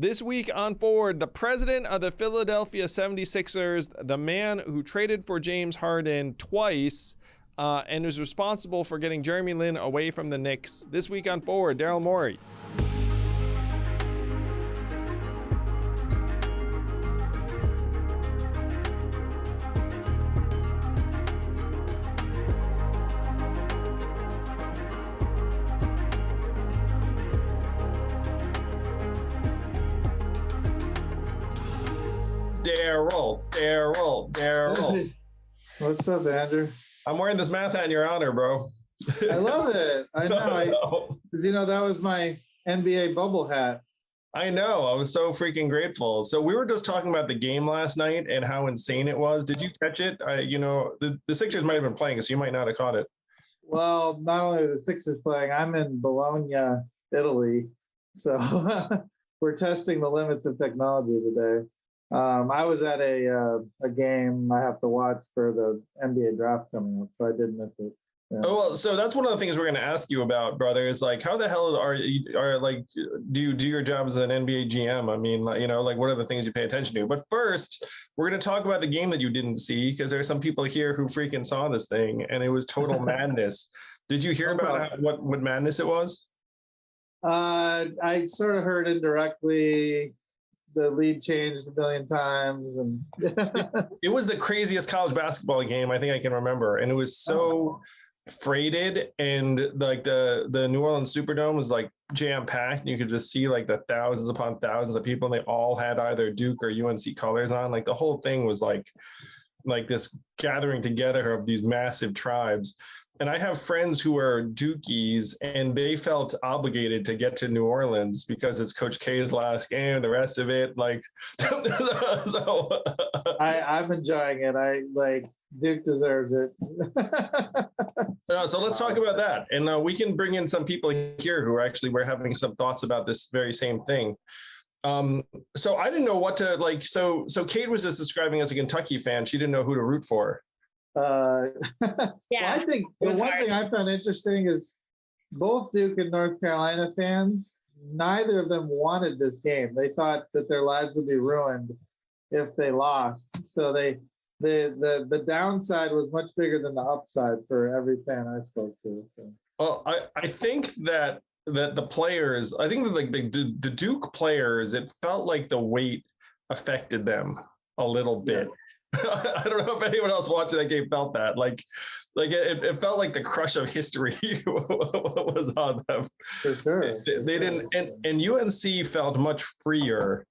This week on Forward, the president of the Philadelphia 76ers, the man who traded for James Harden twice and is responsible for getting Jeremy Lin away from the Knicks. This week on Forward, Daryl Morey. Daryl. What's up, Andrew? I'm wearing this math hat in your honor, bro. I love it. I know. Because, that was my NBA bubble hat. I know. I was so freaking grateful. So we were just talking about the game last night and how insane it was. Did you catch it? The Sixers might have been playing, so you might not have caught it. Well, not only are the Sixers playing, I'm in Bologna, Italy. So we're testing the limits of technology today. I was at a game I have to watch for the NBA draft coming up, so I did miss it. Yeah. Oh, well, so that's one of the things we're going to ask you about, brother, is like, how the hell do you do your job as an NBA GM? I mean, what are the things you pay attention to? But first, we're going to talk about the game that you didn't see, because there are some people here who freaking saw this thing and it was total madness. Did you hear about what madness it was? I sort of heard indirectly. The lead changed a billion times, and it was the craziest college basketball game I think I can remember, and it was so freighted, and like the New Orleans Superdome was like jam packed. You could just see like the thousands upon thousands of people, and they all had either Duke or UNC colors on. Like the whole thing was like this gathering together of these massive tribes. And I have friends who are Dukies, and they felt obligated to get to New Orleans because it's Coach K's last game. The rest of it, I'm enjoying it. Duke deserves it. So let's talk about that, and we can bring in some people here who actually were having some thoughts about this very same thing. So I didn't know what to like. So Kate was just describing as a Kentucky fan. She didn't know who to root for. Well, I think the one thing I found interesting is both Duke and North Carolina fans, neither of them wanted this game. They thought that their lives would be ruined if they lost. So the downside was much bigger than the upside for every fan I spoke to. So. Well, I think that the players, I think that like the Duke players, it felt like the weight affected them a little bit. Yeah. I don't know if anyone else watching that game felt that. It felt like the crush of history was on them. For sure. They didn't, and UNC felt much freer.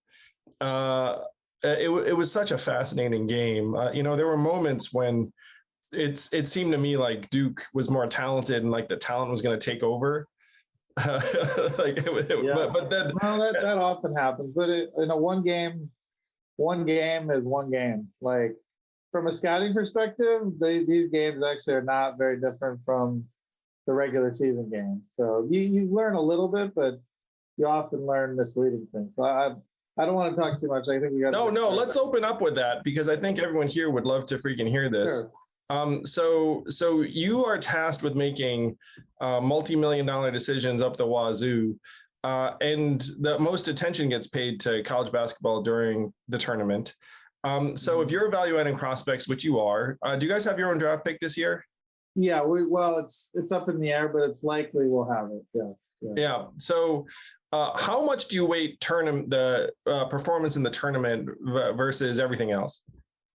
It was such a fascinating game. There were moments when it seemed to me like Duke was more talented and like the talent was going to take over. But then that often happens. But in a one game is one game. Like from a scouting perspective, these games actually are not very different from the regular season game. So you learn a little bit, but you often learn misleading things. So I don't want to talk too much. I think we got no. Let's open up with that, because I think everyone here would love to freaking hear this. Sure. So you are tasked with making multi-million-dollar decisions up the wazoo. And the most attention gets paid to college basketball during the tournament. So if you're evaluating prospects, which you are, do you guys have your own draft pick this year? Yeah, it's up in the air, but it's likely we'll have it. Yes. Yeah. So how much do you weight the performance in the tournament versus everything else?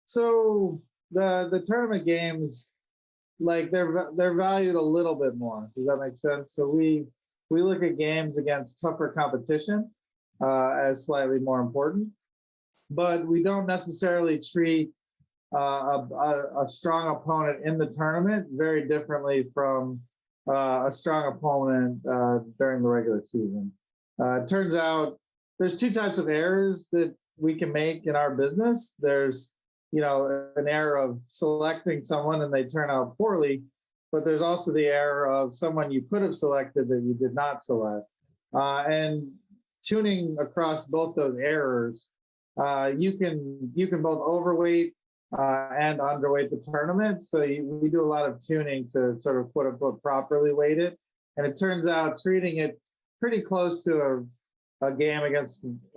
So the tournament games, like they're valued a little bit more. Does that make sense? So we look at games against tougher competition as slightly more important, but we don't necessarily treat a strong opponent in the tournament very differently from a strong opponent during the regular season. It turns out there's two types of errors that we can make in our business. There's, an error of selecting someone and they turn out poorly. But there's also the error of someone you could have selected that you did not select. And tuning across both those errors, you can both overweight and underweight the tournament. So we do a lot of tuning to sort of quote unquote properly weight it. And it turns out treating it pretty close to a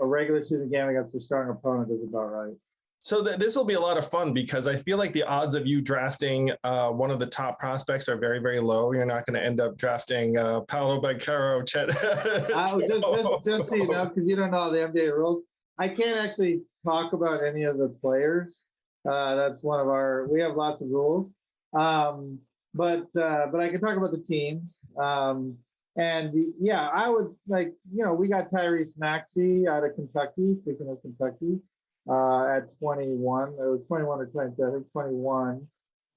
regular season game against a strong opponent is about right. So this will be a lot of fun because I feel like the odds of you drafting one of the top prospects are very, very low. You're not going to end up drafting Paolo Banchero, Chet. Just so you know, because you don't know the NBA rules, I can't actually talk about any of the players. That's one of we have lots of rules. But I can talk about the teams. I would we got Tyrese Maxey out of Kentucky. Speaking of Kentucky, at 21, it was 21 or 22, I think 21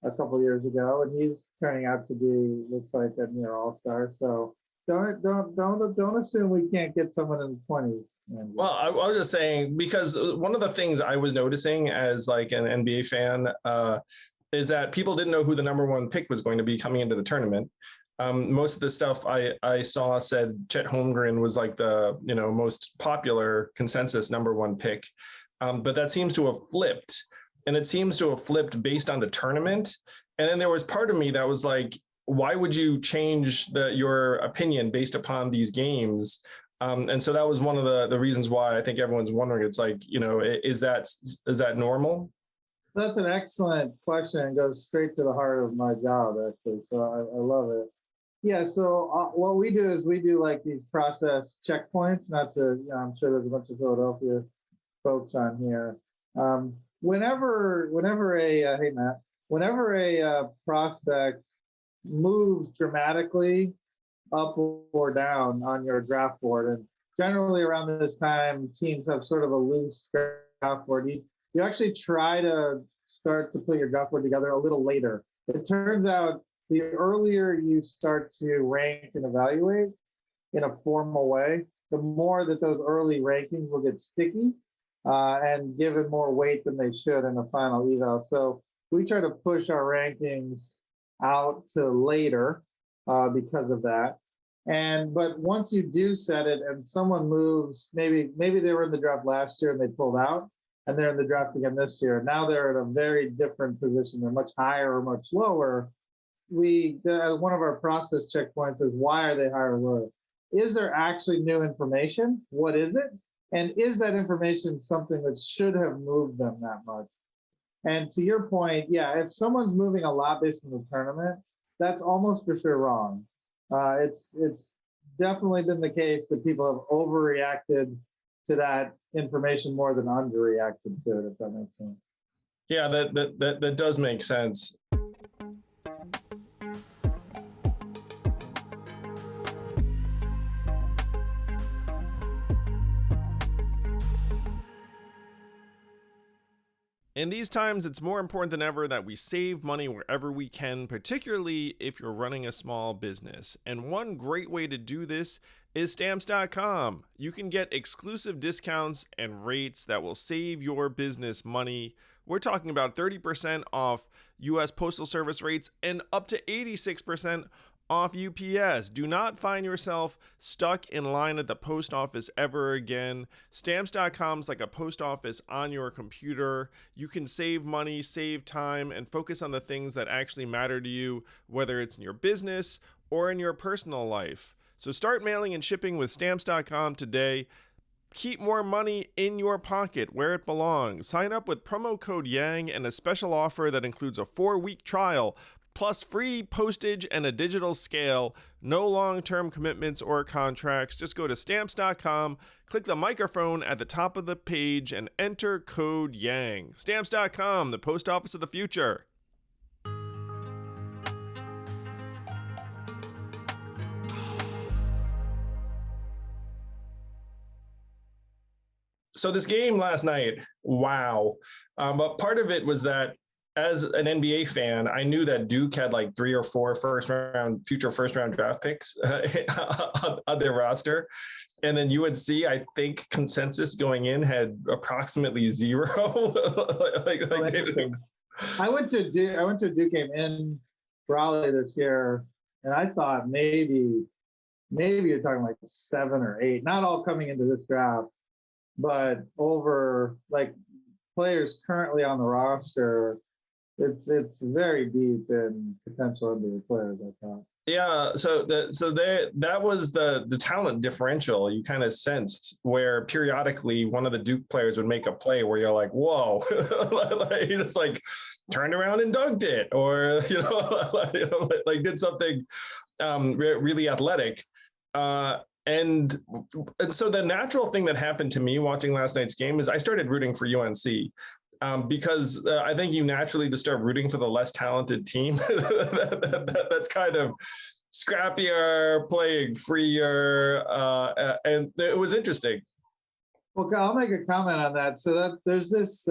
a couple of years ago, and he's turning out to be looks like a near all-star. So don't assume we can't get someone in the 20s. Well, I was just saying, because one of the things I was noticing as like an NBA fan is that people didn't know who the number one pick was going to be coming into the tournament. Most of the stuff I saw said Chet Holmgren was like the most popular consensus number one pick, but that seems to have flipped, and it seems to have flipped based on the tournament. And then there was part of me that was like, why would you change your opinion based upon these games? And so that was one of the reasons why I think everyone's wondering. It's like, is that normal? That's an excellent question and goes straight to the heart of my job, actually. So I love it. Yeah. So what we do is we do like these process checkpoints. I'm sure there's a bunch of Philadelphia folks on here. Whenever a prospect moves dramatically up or down on your draft board, and generally around this time, teams have sort of a loose draft board. You actually try to start to put your draft board together a little later. It turns out the earlier you start to rank and evaluate in a formal way, the more that those early rankings will get sticky and given more weight than they should in the final eval. So we try to push our rankings out to later because of that. But once you do set it and someone moves, maybe they were in the draft last year and they pulled out, and they're in the draft again this year. Now they're in a very different position. They're much higher or much lower. One of our process checkpoints is, why are they higher or lower? Is there actually new information? What is it? And is that information something that should have moved them that much? And to your point, yeah, if someone's moving a lot based on the tournament, that's almost for sure wrong. It's definitely been the case that people have overreacted to that information more than underreacted to it, if that makes sense. Yeah, that does make sense. In these times, it's more important than ever that we save money wherever we can, particularly if you're running a small business. And one great way to do this is Stamps.com. You can get exclusive discounts and rates that will save your business money. We're talking about 30% off U.S. Postal Service rates and up to 86% off UPS. Do not find yourself stuck in line at the post office ever again. Stamps.com is like a post office on your computer. You can save money, save time, and focus on the things that actually matter to you, whether it's in your business or in your personal life. So start mailing and shipping with Stamps.com today. Keep more money in your pocket where it belongs. Sign up with promo code YANG and a special offer that includes a 4-week trial, plus free postage and a digital scale. No long-term commitments or contracts. Just go to Stamps.com, click the microphone at the top of the page, and enter code YANG. Stamps.com, the post office of the future. So this game last night, wow. But part of it was that as an NBA fan, I knew that Duke had like 3 or 4 future first round draft picks on their roster. And then UNC, I think consensus going in had approximately 0. I went to a Duke game in Raleigh this year, and I thought maybe you're talking like 7 or 8, not all coming into this draft, but over like players currently on the roster it's very deep in potential NBA players, I thought. Yeah, that was the talent differential you kind of sensed, where periodically one of the Duke players would make a play where you're like, whoa, like, just like turned around and dunked it, or like did something really athletic. And so the natural thing that happened to me watching last night's game is I started rooting for UNC. Because I think you naturally just start rooting for the less talented team that's kind of scrappier, playing freer, and it was interesting. Well, I'll make a comment on that. So that there's this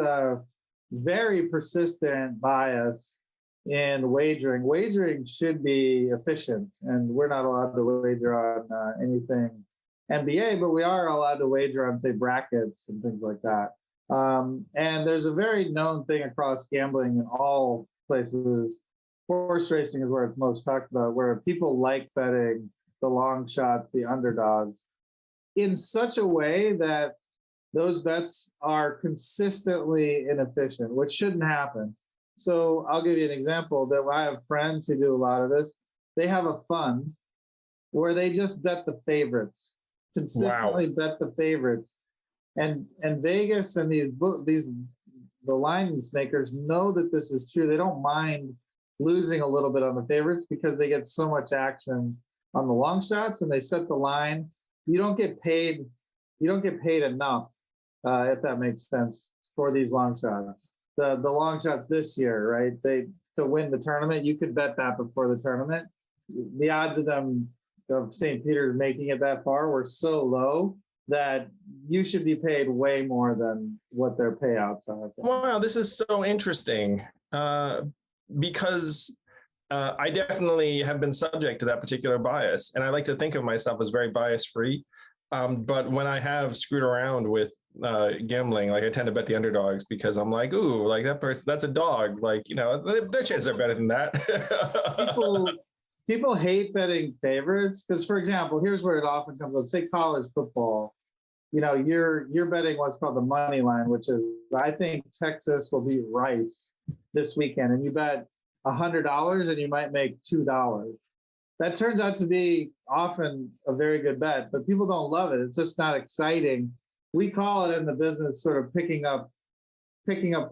very persistent bias in wagering. Wagering should be efficient, and we're not allowed to wager on anything NBA, but we are allowed to wager on, say, brackets and things like that. And there's a very known thing across gambling in all places. Horse racing is where it's most talked about, where people like betting the long shots, the underdogs, in such a way that those bets are consistently inefficient, which shouldn't happen. So I'll give you an example that I have friends who do a lot of this. They have a fund where they just bet the favorites, consistently bet the favorites. And Vegas and the line makers know that this is true. They don't mind losing a little bit on the favorites because they get so much action on the long shots, and they set the line. You don't get paid enough, if that makes sense, for these long shots. The long shots this year, right? To win the tournament, you could bet that before the tournament. The odds of St. Peter's making it that far were so low that you should be paid way more than what their payouts are. Wow, this is so interesting, because I definitely have been subject to that particular bias, and I like to think of myself as very bias-free. But when I have screwed around with gambling, like I tend to bet the underdogs because I'm like, ooh, like that person, that's a dog. Like, their chances are better than that. People hate betting favorites because, for example, here's where it often comes up. Say college football. You're betting what's called the money line, which is, I think Texas will beat Rice this weekend, and you bet $100 and you might make $2. That turns out to be often a very good bet, but people don't love it. It's just not exciting. We call it in the business sort of picking up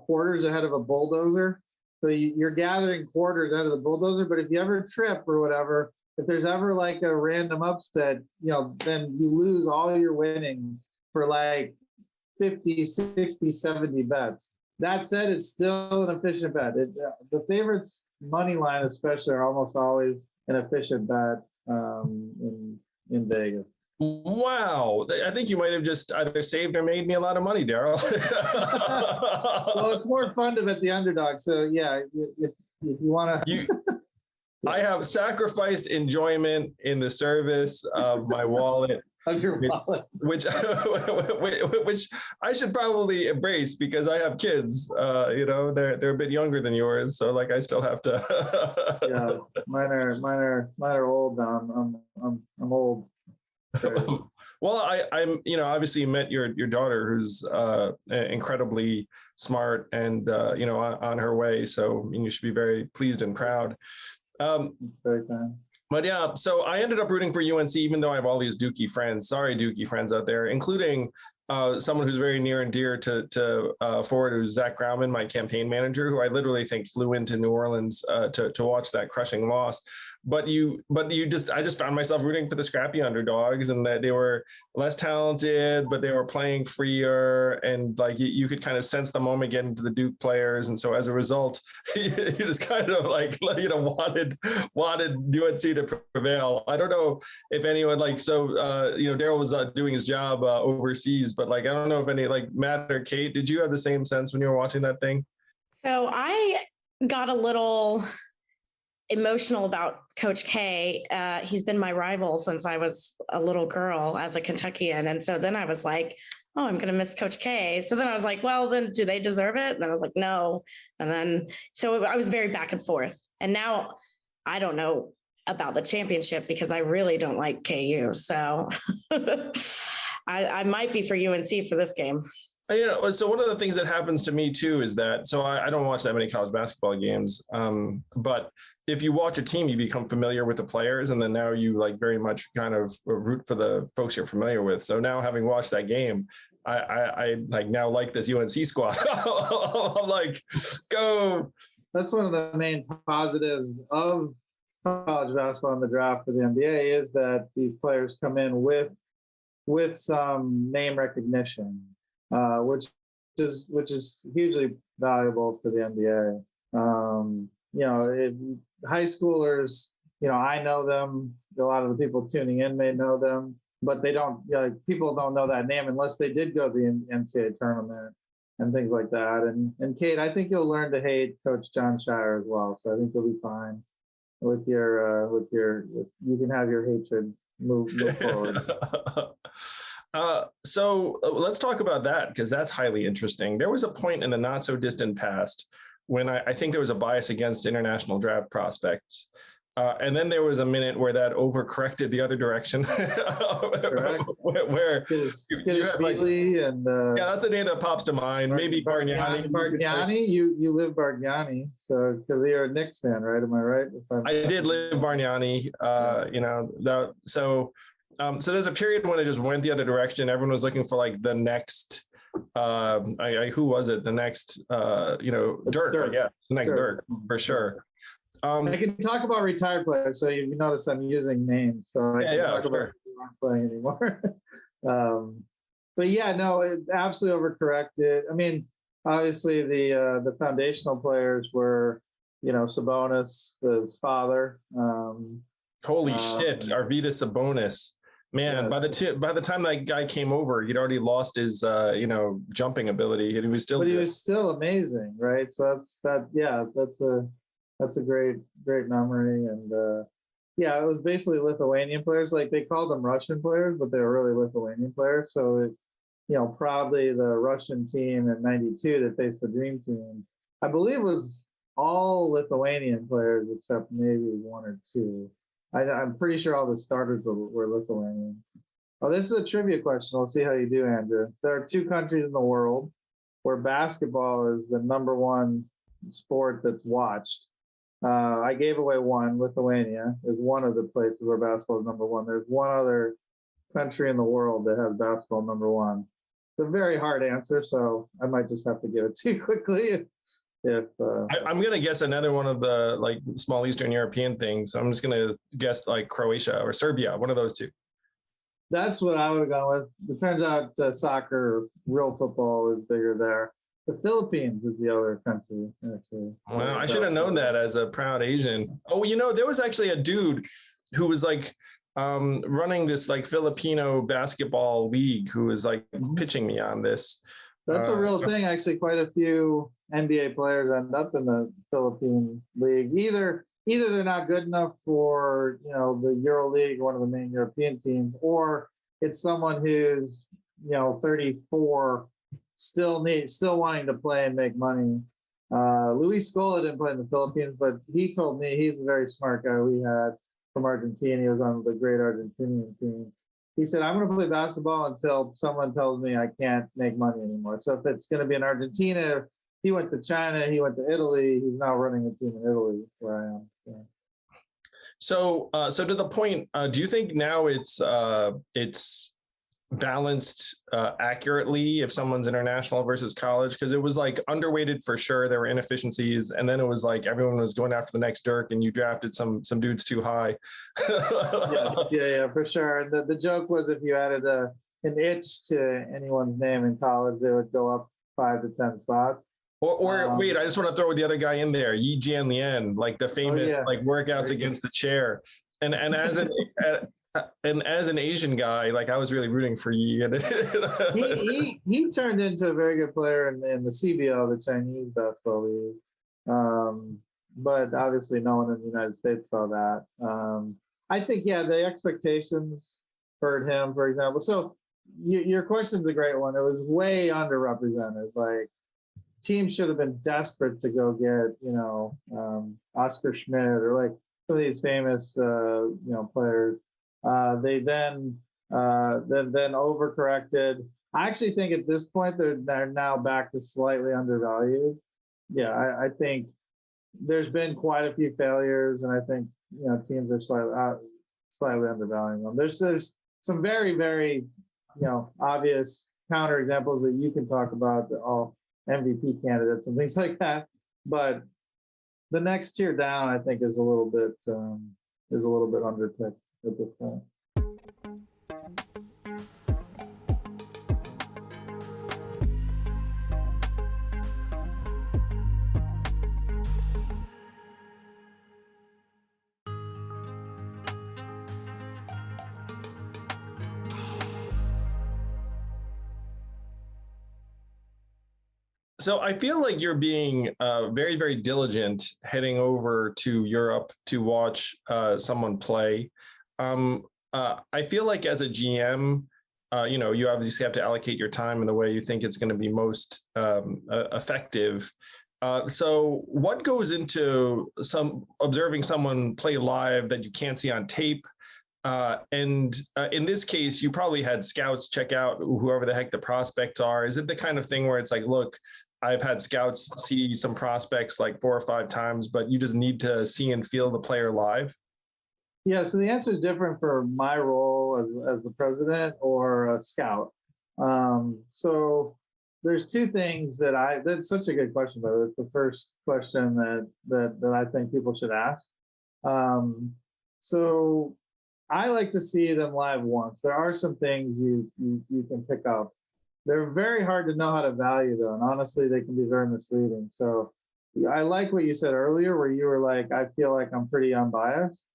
quarters ahead of a bulldozer. So you're gathering quarters out of the bulldozer, but if you ever trip or whatever, if there's ever like a random upset, then you lose all your winnings for like 50, 60, 70 bets. That said, it's still an efficient bet. The favorites money line especially are almost always an efficient bet in Vegas. Wow. I think you might have just either saved or made me a lot of money, Daryl. Well, it's more fun to bet the underdog. So yeah, if you want to. I have sacrificed enjoyment in the service of my wallet. Of your wallet. Which I should probably embrace because I have kids. They're a bit younger than yours, so like I still have to. Yeah, mine are old now. I'm old. Well, I'm obviously met your daughter, who's incredibly smart and on her way. So you should be very pleased and proud. Very kind. But yeah, so I ended up rooting for UNC, even though I have all these Dookie friends. Sorry, Dookie friends out there, including someone who's very near and dear to Ford, who's Zach Grauman, my campaign manager, who I literally think flew into New Orleans to watch that crushing loss. But I just found myself rooting for the scrappy underdogs, and that they were less talented, but they were playing freer, and like you could kind of sense the moment getting into the Duke players, and so as a result, you just kind of wanted UNC to prevail. I don't know if anyone Daryl was doing his job overseas, but I don't know if any Matt or Kate, did you have the same sense when you were watching that thing? So I got a little emotional about Coach K. He's been my rival since I was a little girl as a Kentuckian. And so then I was like, oh, I'm going to miss Coach K. So then I was like, well, then do they deserve it? And then I was like, no. And then, so I was very back and forth. And now I don't know about the championship because I really don't like KU. So I might be for UNC for this game. So one of the things that happens to me too is that, so I don't watch that many college basketball games, but if you watch a team, you become familiar with the players, and then now you like very much kind of root for the folks you're familiar with. So now, having watched that game, I like now like this UNC squad. I'm like, go. That's one of the main positives of college basketball in the draft for the NBA is that these players come in with some name recognition, which is hugely valuable for the NBA. High schoolers, I know them. A lot of the people tuning in may know them, but they don't. People don't know that name unless they did go to the NCAA tournament and things like that. And Kate, I think you'll learn to hate Coach John Shire as well. So I think you'll be fine with you can have your hatred move forward. So let's talk about that, because that's highly interesting. There was a point in the not so distant past when I think there was a bias against international draft prospects. And then there was a minute where that overcorrected the other direction. where and that's the name that pops to mind. Maybe Bargnani. Bargnani, you live Bargnani, so because you're a Knicks fan, right? Am I right? I did live Bargnani. So there's a period when it just went the other direction. Everyone was looking for like the next. Who was it? The next, Dirk. Yeah, the next Dirk for sure. I can talk about retired players, so you notice I'm using names, so I can talk about who aren't playing anymore. But yeah, no, it absolutely overcorrected. I mean, obviously the foundational players were, Sabonis, his father. Holy shit, Arvydas Sabonis. Man, yes. By the time that guy came over, he'd already lost his jumping ability, and he was still. But he was still amazing, right? So that's a great memory, and it was basically Lithuanian players. Like they called them Russian players, but they were really Lithuanian players. So probably the Russian team in '92 that faced the Dream Team, I believe, was all Lithuanian players except maybe one or two. I'm pretty sure all the starters were Lithuanian. Oh, this is a trivia question. We'll see how you do, Andrew. There are two countries in the world where basketball is the number one sport that's watched. I gave away one. Lithuania is one of the places where basketball is number one. There's one other country in the world that has basketball number one. It's a very hard answer, so I might just have to give it to you quickly. I'm going to guess another one of the like small Eastern European things. I'm just going to guess like Croatia or Serbia, one of those two. That's what I would have gone with. It turns out soccer, real football is bigger there. The Philippines is the other country, actually. Wow, I should have known that as a proud Asian. Oh, there was actually a dude who was like running this like Filipino basketball league who was like pitching me on this. That's a real thing. Actually, quite a few NBA players end up in the Philippine leagues. Either they're not good enough for the Euro League, one of the main European teams, or it's someone who's 34, still wanting to play and make money. Luis Scola didn't play in the Philippines, but he told me, he's a very smart guy we had from Argentina. He was on the great Argentinian team. He said, I'm going to play basketball until someone tells me I can't make money anymore. So if it's going to be in Argentina, he went to China, he went to Italy. He's now running a team in Italy where I am. So to the point, do you think now it's balanced accurately if someone's international versus college? Because it was like underweighted for sure. There were inefficiencies, and then it was like everyone was going after the next Dirk, and you drafted some dudes too high. yeah, for sure. The joke was if you added an itch to anyone's name in college, they would go up 5 to 10 spots. Or wait, I just want to throw the other guy in there, Yi Jian Lian, like the famous like workouts against the chair, and as an and as an Asian guy, like I was really rooting for Yi. he turned into a very good player in the CBL, the Chinese basketball league. But obviously, no one in the United States saw that. I think the expectations hurt him, for example. So your question's a great one. It was way underrepresented. Like teams should have been desperate to go get Oscar Schmidt or like some of these famous players. They then overcorrected. I actually think at this point they're now back to slightly undervalued. Yeah, I think there's been quite a few failures, and I think teams are slightly undervaluing them. There's some very, very obvious counter examples that you can talk about, all MVP candidates and things like that. But the next tier down, I think, is a little bit underpicked at this point. So I feel like you're being very, very diligent heading over to Europe to watch someone play. I feel like as a GM, you obviously have to allocate your time in the way you think it's going to be most effective. So what goes into observing someone play live that you can't see on tape? And in this case, you probably had scouts check out whoever the heck the prospects are. Is it the kind of thing where it's like, look, I've had scouts see some prospects like 4 or 5 times, but you just need to see and feel the player live? Yeah, so the answer is different for my role as the president or a scout. So there's 2 things that's such a good question, by the way. It's the first question that I think people should ask. So I like to see them live once. There are some things you can pick up. They're very hard to know how to value, though, and honestly, they can be very misleading. So I like what you said earlier, where you were like, I feel like I'm pretty unbiased.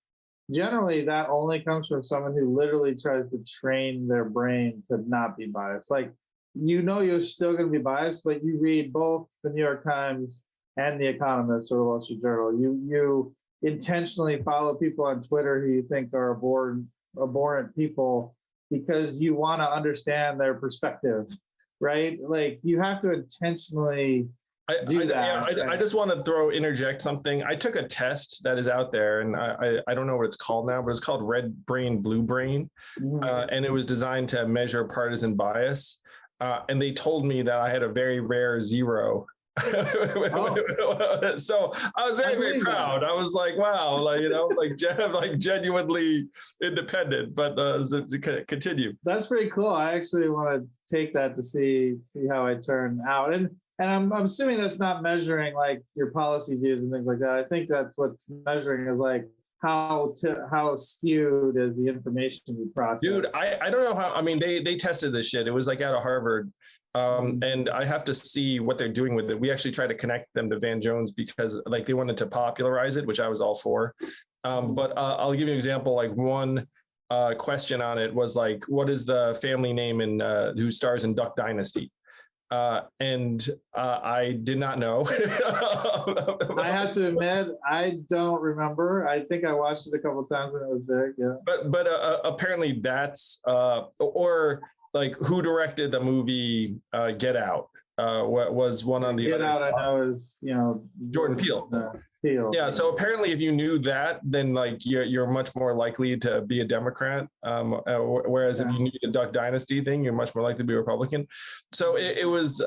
Generally, that only comes from someone who literally tries to train their brain to not be biased. Like, you're still going to be biased, but you read both the New York Times and The Economist or the Wall Street Journal. You intentionally follow people on Twitter who you think are abhorrent people because you want to understand their perspective, right? Like, you have to intentionally do that. I just want to interject something. I took a test that is out there, and I don't know what it's called now, but it's called Red Brain, Blue Brain. And it was designed to measure partisan bias. And they told me that I had a very rare 0. So I was very, very proud. I was like, wow, genuinely independent, but continue. That's pretty cool. I actually want to take that to see how I turn out. And I'm assuming that's not measuring like your policy views and things like that. I think that's what's measuring is like how skewed is the information you process. Dude, I don't know how. I mean, they tested this shit. It was like out of Harvard. And I have to see what they're doing with it. We actually tried to connect them to Van Jones because like they wanted to popularize it, which I was all for. But I'll give you an example. Like one question on it was like, what is the family name in who stars in Duck Dynasty? And I did not know. I have to admit, I don't remember. I think I watched it a couple of times when it was big. Yeah. But apparently that's or like who directed the movie Get Out? What was one on the Get Out? I know is Jordan Peele. Peele. Yeah. So apparently, if you knew that, then like you're much more likely to be a Democrat. Whereas if you knew the Duck Dynasty thing, you're much more likely to be a Republican. So it was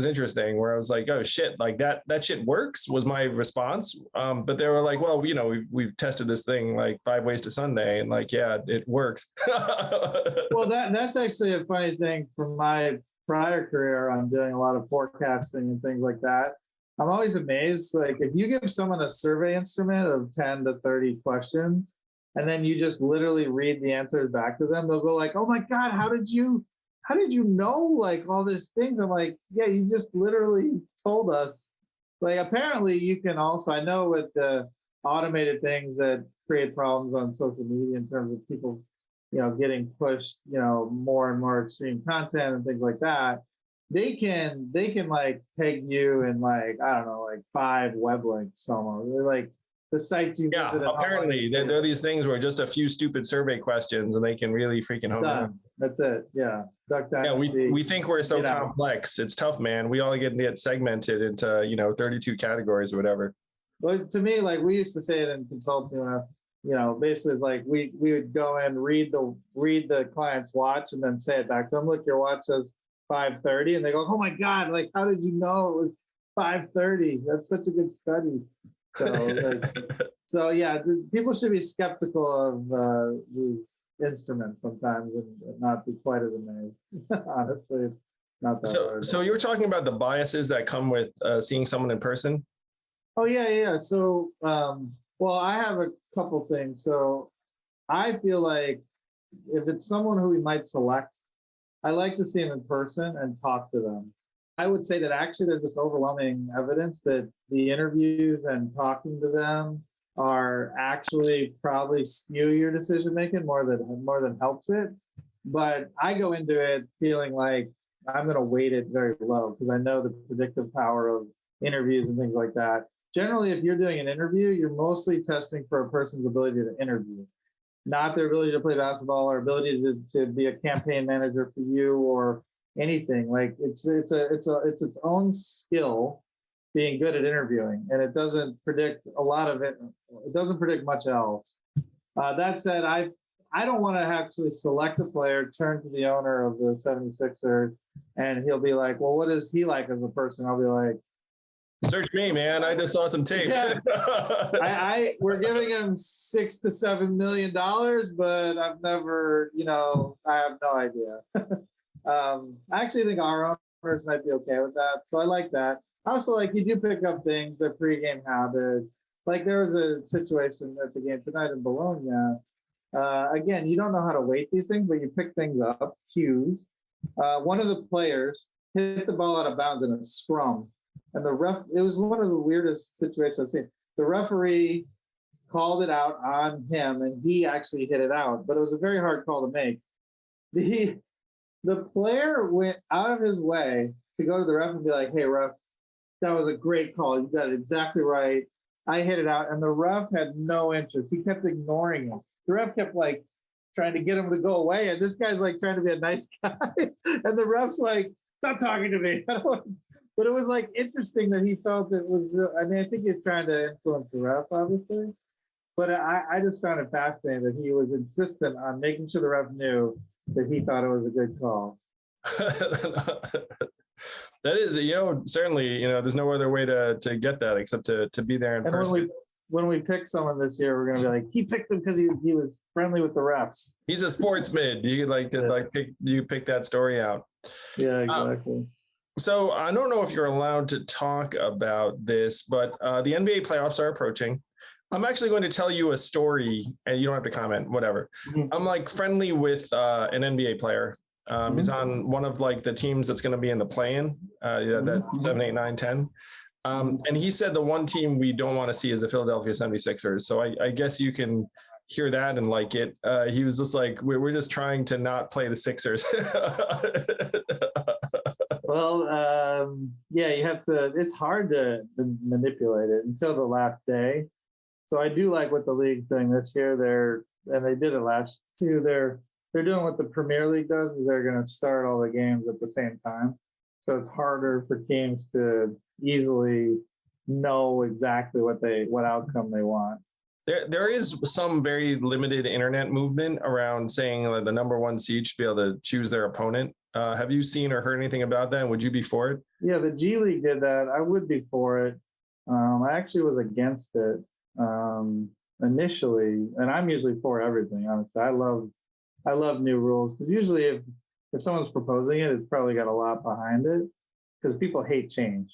interesting. Where I was like, oh shit, like that shit works was my response. But they were like, well, we've tested this thing like 5 ways to Sunday, and like, yeah, it works. Well, that's actually a funny thing from my prior career. I'm doing a lot of forecasting and things like that. I'm always amazed. Like if you give someone a survey instrument of 10 to 30 questions, and then you just literally read the answers back to them, they'll go like, oh my God, how did you know like all these things? I'm like, yeah, you just literally told us. Like apparently you can also, I know with the automated things that create problems on social media in terms of people, getting pushed, more and more extreme content and things like that. They can like peg you in like, I don't know, like 5 web links almost. They're like the sites you visit. Apparently there are these things where just a few stupid survey questions and they can really freaking hone in. That's it. Yeah. Yeah, we think we're so complex. It's tough, man. We all get segmented into 32 categories or whatever. But to me, like we used to say it in consulting, basically like we would go and read the client's watch and then say it back to them. Look, your watch says 5:30, and they go, "Oh my God! Like, how did you know it was 5:30? That's such a good study." So yeah, people should be skeptical of these instruments sometimes and not be quite as amazed. Honestly, it's not that hard. So you were talking about the biases that come with seeing someone in person. Oh yeah. So, well, I have a couple things. So I feel like if it's someone who we might select, I like to see them in person and talk to them. I would say that actually there's this overwhelming evidence that the interviews and talking to them are actually probably skew your decision making more than helps it. But I go into it feeling like I'm going to weight it very low because I know the predictive power of interviews and things like that. Generally, if you're doing an interview, you're mostly testing for a person's ability to interview, not their ability to play basketball or ability to be a campaign manager for you or anything. Like it's its own skill being good at interviewing, and it doesn't predict a lot of it. It doesn't predict much else. That said, I don't want to actually select a player, turn to the owner of the 76ers, and he'll be like, well, what is he like as a person? I'll be like, search me, man. I just saw some tape. Yeah. We're giving him $6 to $7 million, but I've never, I have no idea. I actually think our owners might be okay with that. So I like that. I also like you do pick up things, the pregame habits. Like there was a situation at the game tonight in Bologna. Again, you don't know how to weight these things, but you pick things up, cues. One of the players hit the ball out of bounds in a scrum. And it was one of the weirdest situations I've seen. The referee called it out on him, and he actually hit it out. But it was a very hard call to make. The player went out of his way to go to the ref and be like, hey, ref, that was a great call. You got it exactly right. I hit it out. And the ref had no interest. He kept ignoring him. The ref kept like trying to get him to go away. And this guy's like trying to be a nice guy. And the ref's like, stop talking to me. But it was like interesting that he felt it was real. I mean, I think he's trying to influence the ref, obviously. But I just found it fascinating that he was insistent on making sure the ref knew that he thought it was a good call. That is, certainly, there's no other way to get that except to be there in person. When we pick someone this year, we're going to be like, he picked him because he was friendly with the refs. He's a sportsman. You could pick that story out. Yeah, exactly. So I don't know if you're allowed to talk about this, but the NBA playoffs are approaching. I'm actually going to tell you a story, and you don't have to comment, whatever. Mm-hmm. I'm like friendly with an NBA player. He's on one of like the teams that's going to be in the play-in, that 7, 8, 9, 10. And he said the one team we don't want to see is the Philadelphia 76ers. So I guess you can hear that and like it. He was just like, we're just trying to not play the Sixers. Well, you have to, it's hard to manipulate it until the last day. So I do like what the league's doing this year. And they did it last too. They're doing what the Premier League does, is they're going to start all the games at the same time. So it's harder for teams to easily know exactly what outcome they want. There is some very limited internet movement around saying that the number one seed should be able to choose their opponent. Have you seen or heard anything about that? Would you be for it? Yeah, the G League did that. I would be for it. I actually was against it initially, and I'm usually for everything. Honestly, I love new rules because usually if someone's proposing it, it's probably got a lot behind it because people hate change.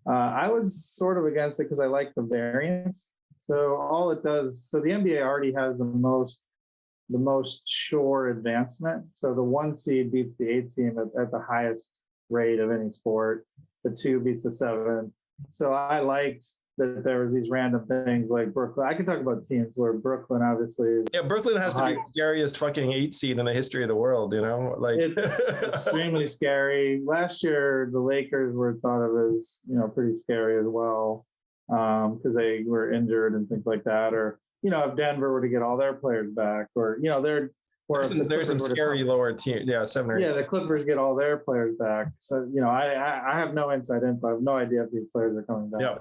I was sort of against it because I like the variance. So all it does, so the NBA already has the most sure advancement. So the 1 seed beats the 8 team at the highest rate of any sport. The 2 beats the 7. So I liked that there were these random things like Brooklyn. I can talk about teams where Brooklyn obviously is. Yeah, Brooklyn has to be the scariest fucking 8 seed in the history of the world, Like it's extremely scary. Last year, the Lakers were thought of as, pretty scary as well because they were injured and things like that. Or, if Denver were to get all their players back or, there's some scary lower team. Yeah, 7 or 8. Yeah, the Clippers get all their players back. So, I have no inside info. I have no idea if these players are coming back. Yeah.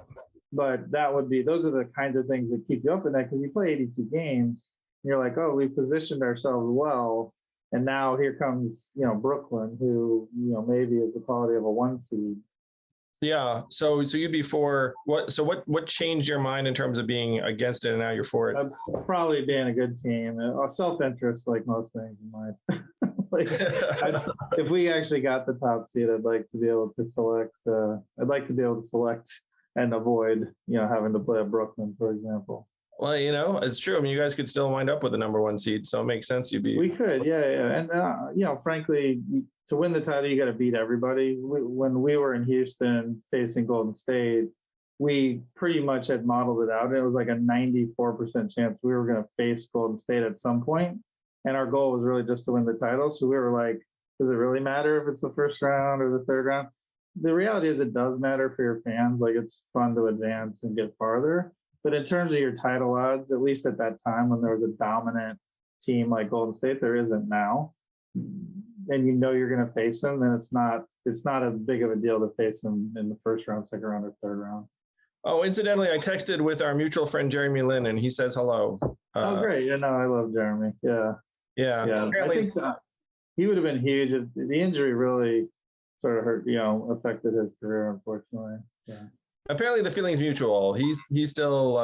but those are the kinds of things that keep you up at night, because you play 82 games and you're like, oh, we positioned ourselves well. And now here comes, Brooklyn, who, maybe is the quality of a 1 seed. Yeah. So you'd be for what? So what changed your mind in terms of being against it, and now you're for it? Probably being a good team, self-interest, like most things in life. Like, if we actually got the top seed, I'd like to be able to select. I'd like to be able to select and avoid, having to play a Brooklyn, for example. Well, it's true. I mean, you guys could still wind up with the number 1 seed, so it makes sense you'd be. We could, yeah. And frankly, to win the title, you got to beat everybody. When we were in Houston facing Golden State, we pretty much had modeled it out. It was like a 94% chance we were going to face Golden State at some point, and our goal was really just to win the title. So we were like, does it really matter if it's the first round or the third round? The reality is, it does matter for your fans. Like, it's fun to advance and get farther. But in terms of your title odds, at least at that time when there was a dominant team like Golden State, there isn't now, and you're going to face them, then it's not as big of a deal to face them in the first round, second round, or third round. Oh, incidentally, I texted with our mutual friend Jeremy Lin, and he says hello. Oh, great! I love Jeremy. Yeah. I think he would have been huge. The injury really sort of hurt, affected his career, unfortunately. Yeah. Apparently the feeling's mutual. He still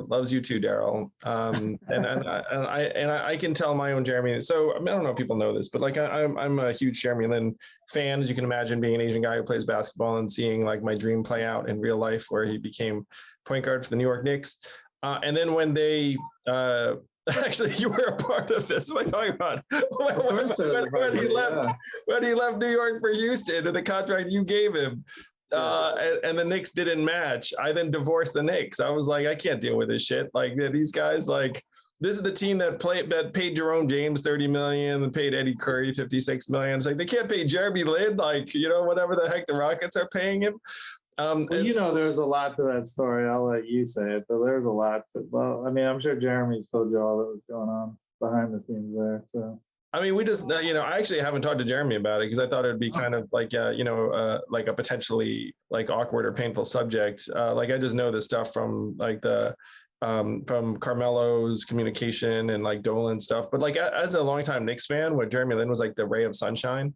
loves you too, Daryl. And I can tell my own Jeremy. So I don't know if people know this, but like I'm a huge Jeremy Lin fan, as you can imagine, being an Asian guy who plays basketball and seeing like my dream play out in real life, where he became point guard for the New York Knicks. And then when they actually, you were a part of this. What am I talking about? When he left New York for Houston, or the contract you gave him. And the Knicks didn't match. I then divorced the Knicks. I was like, I can't deal with this shit. Like, these guys, like, this is the team that paid Jerome James $30 million and paid Eddie Curry $56 million. It's like, they can't pay Jeremy Lin, like, whatever the heck the Rockets are paying him. There's a lot to that story. I'll let you say it, but there's a lot I'm sure Jeremy told you all that was going on behind the scenes there. So. I mean, we just, I actually haven't talked to Jeremy about it, because I thought it would be kind of like, like a potentially like awkward or painful subject. Like, I just know this stuff from like from Carmelo's communication and like Dolan stuff. But like, as a longtime Knicks fan, where Jeremy Lin was like the ray of sunshine,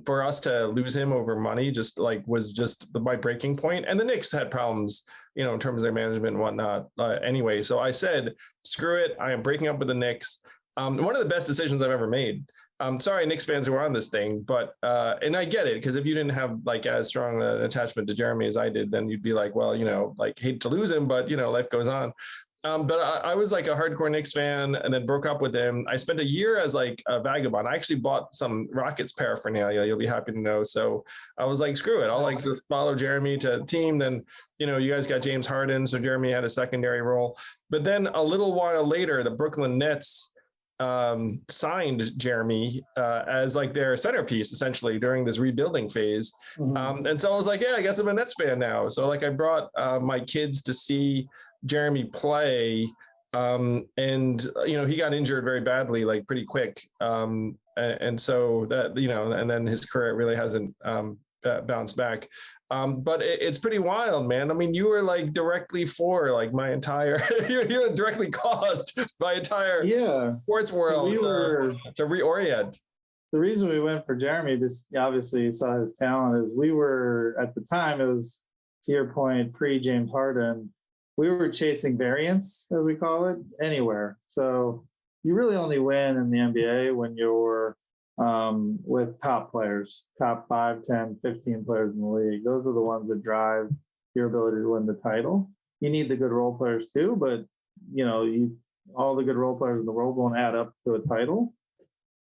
for us to lose him over money just like was just my breaking point. And the Knicks had problems, in terms of their management and whatnot. Anyway, so I said, screw it. I am breaking up with the Knicks. One of the best decisions I've ever made. Sorry, Knicks fans who are on this thing, but and I get it, because if you didn't have like as strong an attachment to Jeremy as I did, then you'd be like, well, like, hate to lose him, but life goes on. But I was like a hardcore Knicks fan, and then broke up with him. I spent a year as like a vagabond. I actually bought some Rockets paraphernalia. You'll be happy to know. So I was like, screw it. I'll like just follow Jeremy to the team. Then, you guys got James Harden, so Jeremy had a secondary role. But then a little while later, the Brooklyn Nets signed Jeremy as like their centerpiece essentially during this rebuilding phase. Mm-hmm. And so I was like, yeah, I guess I'm a Nets fan now. So like I brought my kids to see Jeremy play, and he got injured very badly, like pretty quick. And so that, and then his career really hasn't bounced back. But it's pretty wild, man. I mean, you were like directly for like my entire, you were directly caused my entire sports world to reorient. The reason we went for Jeremy, just obviously you saw his talent, is we were, at the time, it was, to your point, pre-James Harden, we were chasing variance, as we call it, anywhere. So you really only win in the NBA when you're with top players, top 5, 10, 15 players in the league. Those are the ones that drive your ability to win the title. You need the good role players too, but all the good role players in the world won't add up to a title.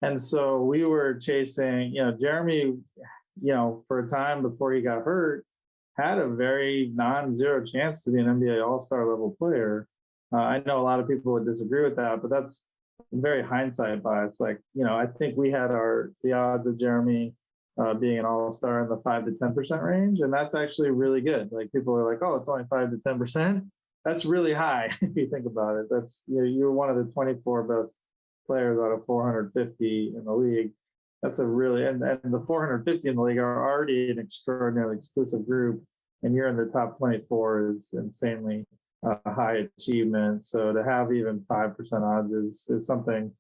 And so we were chasing, Jeremy, for a time before he got hurt, had a very non-zero chance to be an NBA all-star level player. I know a lot of people would disagree with that, but that's very hindsight bias. Like, I think we had the odds of Jeremy being an all-star in the 5 to 10% range. And that's actually really good. Like, people are like, oh, it's only 5 to 10%. That's really high if you think about it. That's, you're one of the 24 best players out of 450 in the league. That's a really, and the 450 in the league are already an extraordinarily exclusive group. and you're in the top 24 is insanely high achievement. So to have even 5% odds is something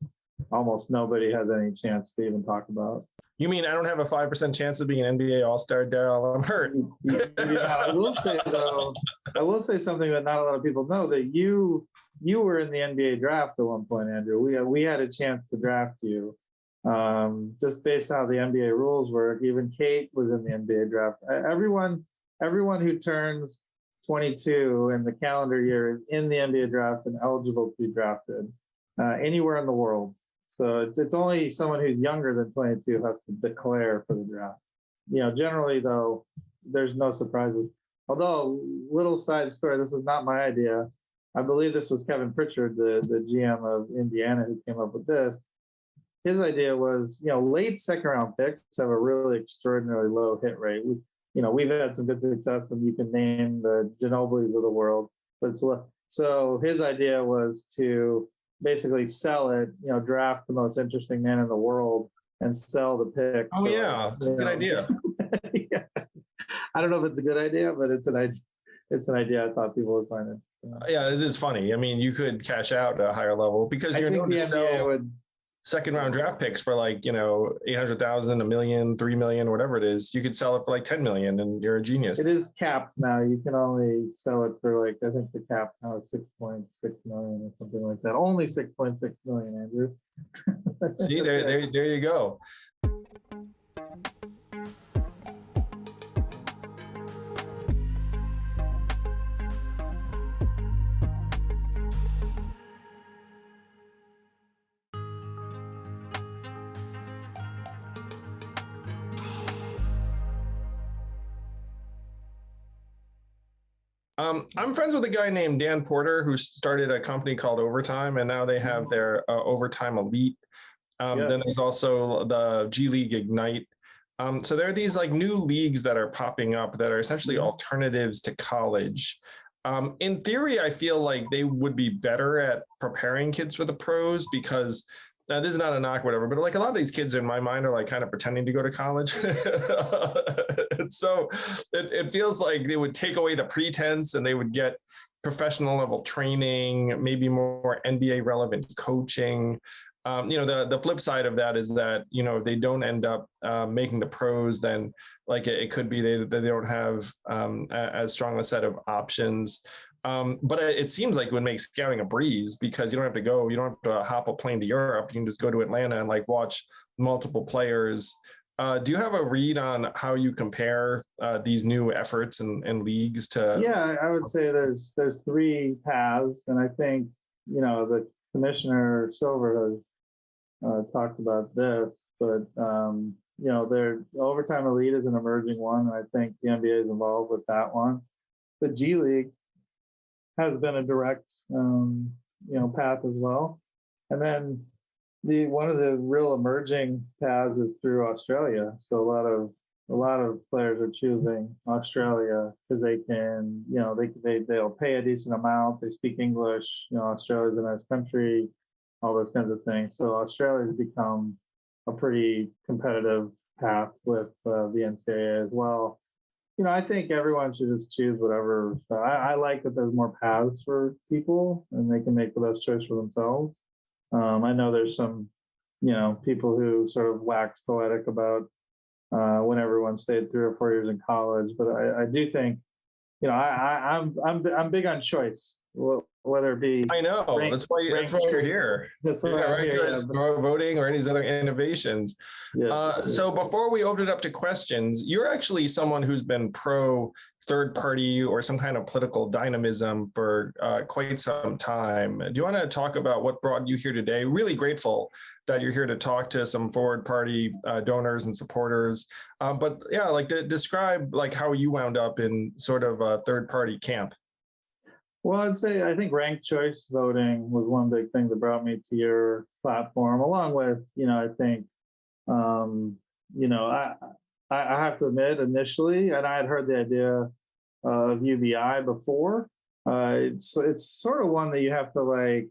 almost nobody has any chance to even talk about. You mean I don't have a 5% chance of being an NBA All-Star, Daryl? I'm hurt. Yeah, I will say though, I will say something that not a lot of people know, that you were in the NBA draft at one point, Andrew. We had a chance to draft you. Just based on how the NBA rules work, even Kate was in the NBA draft. Everyone who turns 22 in the calendar year is in the NBA draft and eligible to be drafted anywhere in the world. So it's only someone who's younger than 22 has to declare for the draft. Generally though, there's no surprises. Although, little side story, this is not my idea. I believe this was Kevin Pritchard, the GM of Indiana, who came up with this. His idea was, late second round picks have a really extraordinarily low hit rate. We've had some good success, and you can name the Ginobili's of the world, but so his idea was to basically sell it, draft the most interesting man in the world and sell the pick. Oh yeah, it's a good idea. Yeah. I don't know if it's a good idea, but it's an idea I thought people would find it. Yeah, it is funny. I mean, you could cash out at a higher level because you're known to sell second round draft picks for 800,000, $1 million, $3 million, whatever it is. You could sell it for $10 million and you're a genius. It is capped now. You can only sell it for I think the cap now is 6.6 million or something like that. Only 6.6 million, Andrew. See, there you go. I'm friends with a guy named Dan Porter who started a company called Overtime, and now they have their Overtime Elite. Then there's also the G League Ignite. So there are these new leagues that are popping up that are essentially alternatives to college. In theory, I feel like they would be better at preparing kids for the pros because now, this is not a knock, whatever, but a lot of these kids in my mind are kind of pretending to go to college. So it feels like they would take away the pretense and they would get professional level training, maybe more NBA relevant coaching. The flip side of that is that, if they don't end up making the pros, then it could be they don't have as strong a set of options. But it seems like it would make scouting a breeze because you don't have to hop a plane to Europe. You can just go to Atlanta and watch multiple players. Do you have a read on how you compare these new efforts and leagues to? Yeah, I would say there's three paths, and I think the Commissioner Silver has talked about this, but their Overtime Elite is an emerging one, and I think the NBA is involved with that one. The G League has been a direct path as well, and then one of the real emerging paths is through Australia. So a lot of players are choosing Australia because they can they'll pay a decent amount, they speak English, Australia's a nice country, all those kinds of things. So Australia's become a pretty competitive path with the NCAA as well. I think everyone should just choose whatever. I like that there's more paths for people and they can make the best choice for themselves. I know there's some, people who sort of wax poetic about when everyone stayed 3 or 4 years in college, but I do think, I'm big on choice. Whether it be that's why you're here. That's why I'm here. Voting or any of these other innovations. Yes. So before we open it up to questions, you're actually someone who's been pro third party or some kind of political dynamism for quite some time. Do you want to talk about what brought you here today? Really grateful that you're here to talk to some forward party donors and supporters. But yeah, describe how you wound up in sort of a third party camp. Well, I think ranked choice voting was one big thing that brought me to your platform, along with, I think, I have to admit initially, and I had heard the idea of UBI before. It's sort of one that you have to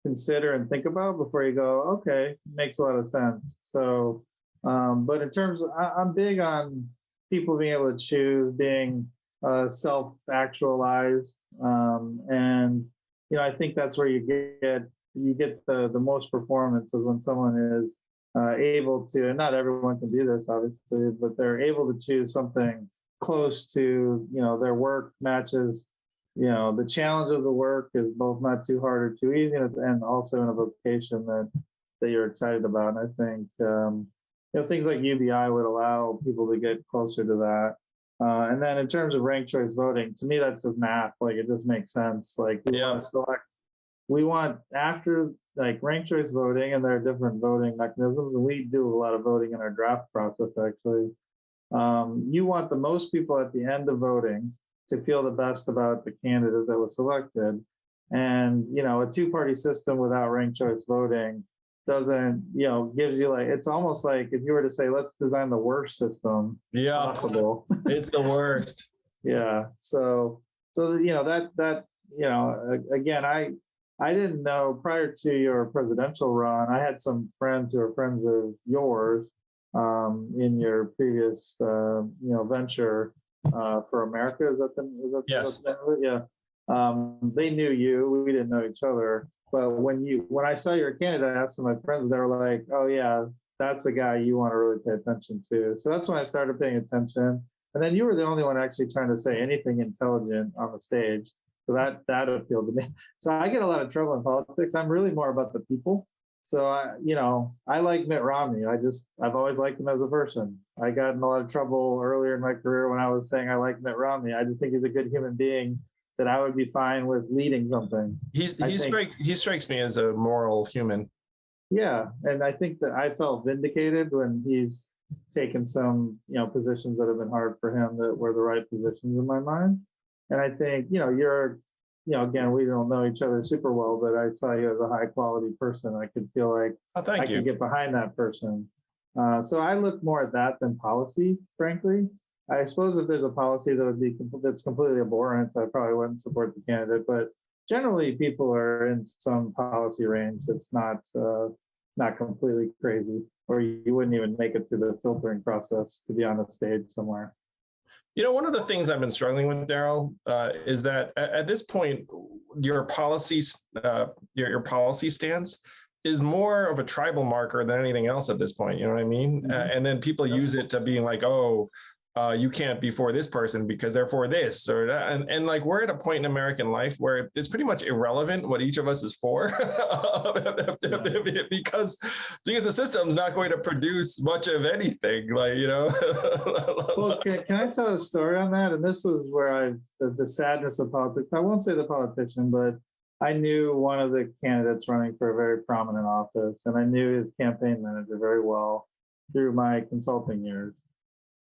consider and think about before you go, okay, makes a lot of sense. So, but in terms of, I'm big on people being able to choose, being self-actualized, and I think that's where you get the most performance is when someone is able to, and not everyone can do this obviously, but they're able to choose something close to their work matches the challenge of the work is both not too hard or too easy, and also in a vocation that you're excited about. And I think things like UBI would allow people to get closer to that. And then in terms of ranked choice voting, to me that's just math. Like it just makes sense. Like we want after like ranked choice voting, and there are different voting mechanisms, and we do a lot of voting in our draft process actually. You want the most people at the end of voting to feel the best about the candidate that was selected. And, a two-party system without ranked choice voting doesn't, gives you like, it's almost like if you were to say, let's design the worst system possible. It's the worst. Yeah. So, again, I didn't know prior to your presidential run, I had some friends who are friends of yours in your previous, venture for America. Is that yes? Yeah. They knew you. We didn't know each other. But when I saw your candidate, I asked some of my friends. They were like, "Oh yeah, that's a guy you want to really pay attention to." So that's when I started paying attention. And then you were the only one actually trying to say anything intelligent on the stage. So that appealed to me. So I get a lot of trouble in politics. I'm really more about the people. So I like Mitt Romney. I've always liked him as a person. I got in a lot of trouble earlier in my career when I was saying I like Mitt Romney. I just think he's a good human being that I would be fine with leading something. He strikes me as a moral human. Yeah, and I think that I felt vindicated when he's taken some positions that have been hard for him that were the right positions in my mind. And I think you're again, we don't know each other super well, but I saw you as a high quality person. I could feel like I could get behind that person. So I look more at that than policy, frankly. I suppose if there's a policy that's completely abhorrent, I probably wouldn't support the candidate. But generally, people are in some policy range that's not completely crazy, or you wouldn't even make it through the filtering process to be on the stage somewhere. One of the things I've been struggling with, Daryl, is that at this point, your policy stance is more of a tribal marker than anything else at this point. You know what I mean? Mm-hmm. And then people use it to being like, oh, you can't be for this person because they're for this or that. And like, we're at a point in American life where it's pretty much irrelevant what each of us is for because the system's not going to produce much of anything. Like, Well, can I tell a story on that? And this was where the sadness of politics, I won't say the politician, but I knew one of the candidates running for a very prominent office, and I knew his campaign manager very well through my consulting years.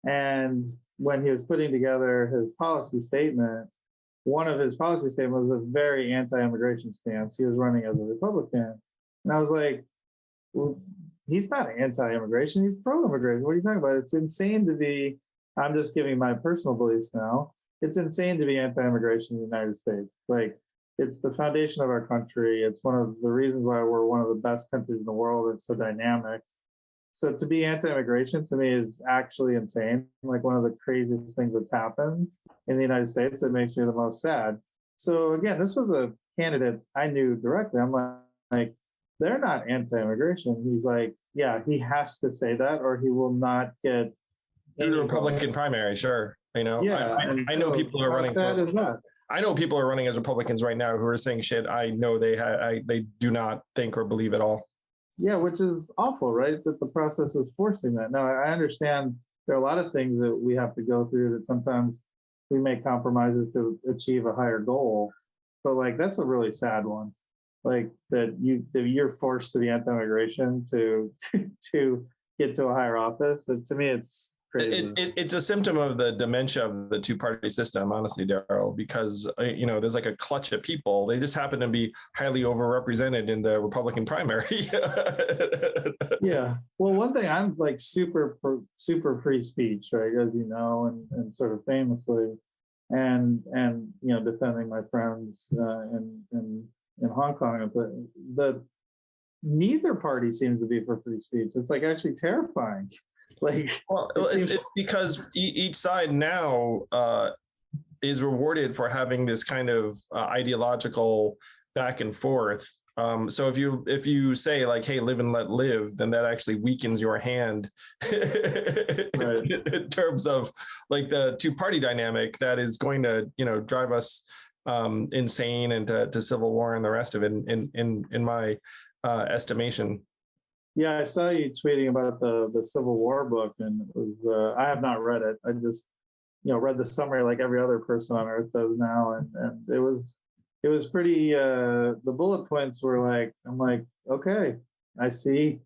And when he was putting together his policy statement, one of his policy statements was a very anti-immigration stance. He was running as a Republican. And I was like, well, he's not anti-immigration, he's pro-immigration. What are you talking about? It's insane to be, I'm just giving my personal beliefs now. It's insane to be anti-immigration in the United States. Like, it's the foundation of our country. It's one of the reasons why we're one of the best countries in the world. It's so dynamic. So to be anti-immigration to me is actually insane. Like one of the craziest things that's happened in the United States. It makes me the most sad. So again, this was a candidate I knew directly. I'm like, they're not anti-immigration. He's like, yeah, he has to say that or he will not get through the Republican primary. Sure. Yeah, I know people are running. I know people are running as Republicans right now who are saying shit I know they do not think or believe at all. Yeah, which is awful, right? That the process is forcing that. Now, I understand there are a lot of things that we have to go through that sometimes we make compromises to achieve a higher goal. But like, that's a really sad one. Like that you're forced to be anti-immigration to get to a higher office. And to me, it's crazy. It's a symptom of the dementia of the two-party system, honestly, Daryl, because, there's like a clutch of people. They just happen to be highly overrepresented in the Republican primary. Yeah. Well, one thing, I'm like super free speech, right? As you know, and sort of famously, and defending my friends in Hong Kong. But neither party seems to be for free speech. It's like actually terrifying. Like, well, it's because each side now is rewarded for having this kind of ideological back and forth. So if you say like, hey, live and let live, then that actually weakens your hand Right. in terms of like the two-party dynamic that is going to, drive us insane and to civil war and the rest of it in my estimation. Yeah, I saw you tweeting about the Civil War book, and it was I have not read it. I just read the summary like every other person on earth does now, and it was pretty. The bullet points were like, I'm like, okay, I see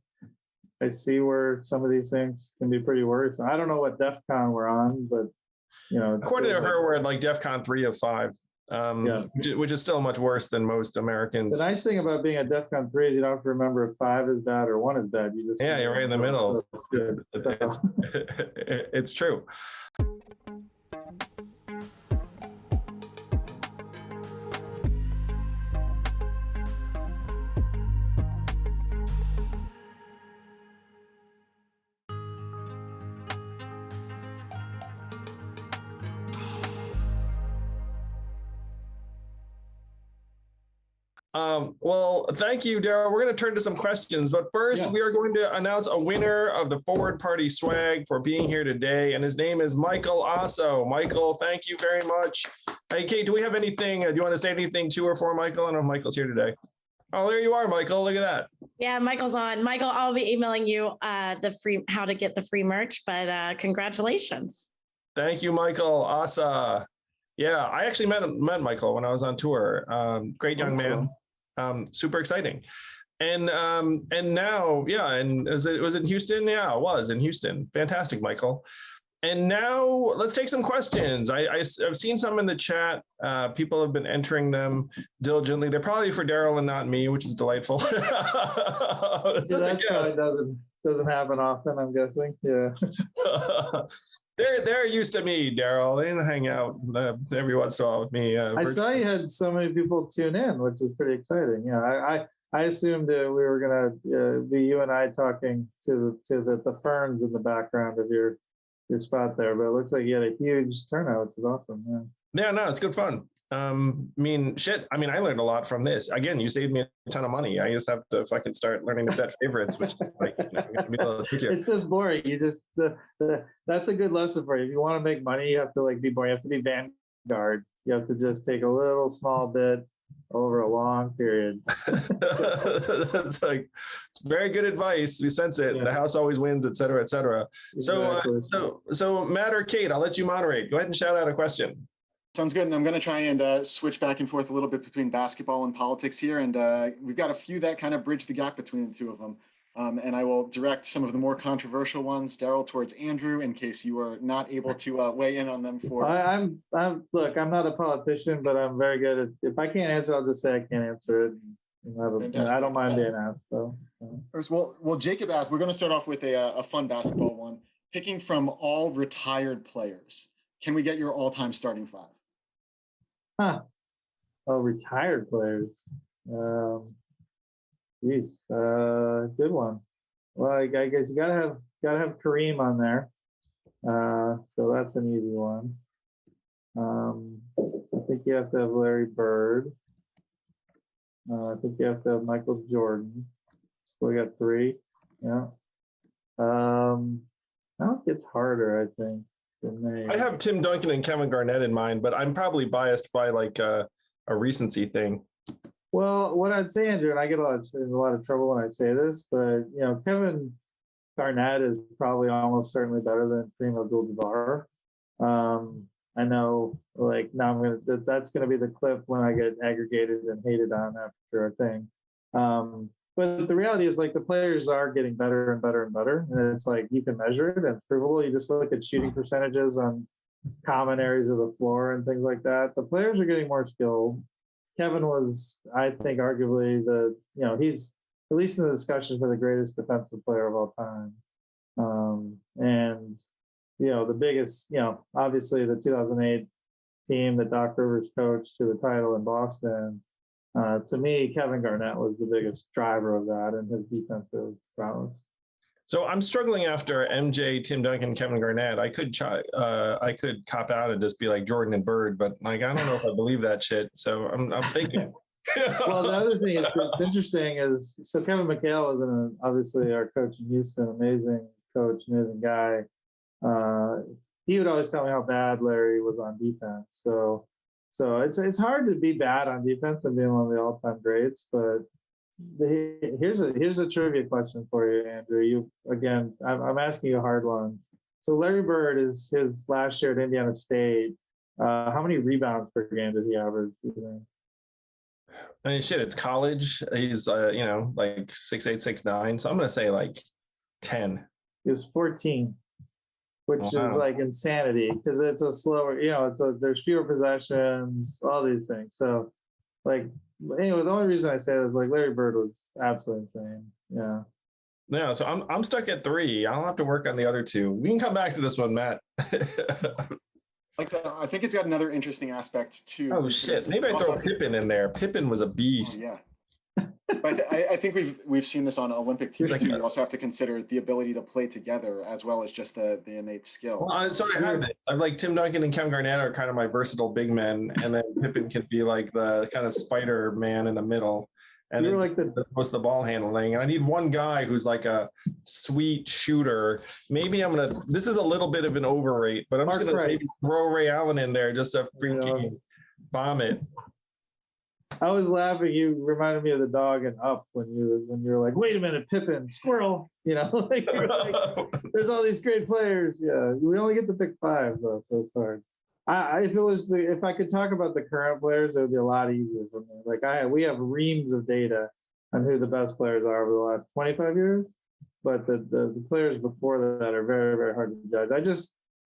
where some of these things can be pretty worrisome. I don't know what DEF CON we're on, but according to her, we're at like DEF CON 3 of 5. Which is still much worse than most Americans. The nice thing about being at DEF CON 3 is you don't have to remember if 5 is bad or 1 is bad. You just you're right in the middle. So it's good. It's true. Well, thank you, Daryl. We're going to turn to some questions, but first we are going to announce a winner of the Forward Party swag for being here today, and his name is Michael Asso. Michael, thank you very much. Hey, Kate, do we have anything? Do you want to say anything to or for Michael? I don't know if Michael's here today. Oh, there you are, Michael. Look at that. Yeah, Michael's on. Michael, I'll be emailing you how to get the free merch, but congratulations. Thank you, Michael Asa. Yeah, I actually met Michael when I was on tour. Great young man. Super exciting. And now, and was it in Houston? Yeah, it was in Houston. Fantastic, Michael. And now let's take some questions. I've seen some in the chat. People have been entering them diligently. They're probably for Daryl and not me, which is delightful. That doesn't happen often, I'm guessing. Yeah. They're used to me, Daryl. They hang out every once in a while with me. I saw you had so many people tune in, which was pretty exciting. Yeah, I assumed that we were gonna be you and I talking to the ferns in the background of your spot there, but it looks like you had a huge turnout, which is awesome. Yeah, no, it's good fun. I learned a lot from this. Again, you saved me a ton of money. I just have to fucking start learning to bet favorites, which is like, it's just boring. You just that's a good lesson for you. If you want to make money, you have to be boring. You have to be Vanguard. You have to just take a little small bit over a long period. That's like very good advice. We sense it. Yeah. The house always wins, et cetera, et cetera. Exactly. So Matt or Kate, I'll let you moderate. Go ahead and shout out a question. Sounds good. And I'm going to try and switch back and forth a little bit between basketball and politics here. And we've got a few that kind of bridge the gap between the two of them. And I will direct some of the more controversial ones, Daryl, towards Andrew, in case you are not able to weigh in on them. I'm not a politician, but I'm very good at, if I can't answer, I'll just say I can't answer it. I don't mind being asked, though. Well, Jacob asked, we're going to start off with a fun basketball one. Picking from all retired players, can we get your all-time starting five? Oh, retired players. Geez, good one. Well, I guess you gotta have Kareem on there. So that's an easy one. I think you have to have Larry Bird. I think you have to have Michael Jordan. So we got 3. Yeah. Now it gets harder, I think. I have Tim Duncan and Kevin Garnett in mind, but I'm probably biased by like a recency thing. Well, what I'd say, Andrew, and I get a lot of trouble when I say this, but Kevin Garnett is probably almost certainly better than Kareem Abdul-Jabbar. I know, now that's gonna be the clip when I get aggregated and hated on after a thing. But the reality is, the players are getting better and better and better, and it's you can measure it and it's provable. You just look at shooting percentages on common areas of the floor and things like that. The players are getting more skilled. Kevin was, I think, arguably he's at least in the discussion for the greatest defensive player of all time. And the biggest, obviously the 2008 team that Doc Rivers coached to the title in Boston. To me, Kevin Garnett was the biggest driver of that and his defensive prowess. So I'm struggling after MJ, Tim Duncan, Kevin Garnett. I could cop out and just be like Jordan and Bird, but like I don't know if I believe that shit. So I'm thinking. Well, the other thing it's interesting is so Kevin McHale is obviously our coach in Houston, amazing coach, amazing guy. He would always tell me how bad Larry was on defense. So it's hard to be bad on defense and being one of the all-time greats. But here's a trivia question for you, Andrew. I'm asking you hard ones. So Larry Bird is his last year at Indiana State. How many rebounds per game did he average? I mean, shit, it's college. He's like 6'8", 6'9". So I'm gonna say like 10. It was 14, which is like insanity because it's a slower, there's fewer possessions, all these things. So like, anyway, the only reason I say that is like Larry Bird was absolutely insane. Yeah. Yeah. So I'm stuck at 3. I'll have to work on the other 2. We can come back to this one, Matt. I think it's got another interesting aspect too. Oh shit! Maybe I throw Pippen in there. Pippen was a beast. Oh, yeah. But I think we've seen this on Olympic teams too. You also have to consider the ability to play together as well as just the innate skill. Well, so I have it. I'm like Tim Duncan and Kevin Garnett are kind of my versatile big men, and then Pippen can be like the kind of spider man in the middle. And you're then like most of the ball handling. And I need one guy who's like a sweet shooter. Maybe this is a little bit of an overrate, but I'm just gonna maybe throw Ray Allen in there just to freaking bomb it. I was laughing. You reminded me of the dog and Up when you're like, wait a minute, Pippen, squirrel. Like, there's all these great players. Yeah, we only get to pick 5 though, so it's hard. If I could talk about the current players, it would be a lot easier for me. Like we have reams of data on who the best players are over the last 25 years, but the players before that are very, very hard to judge.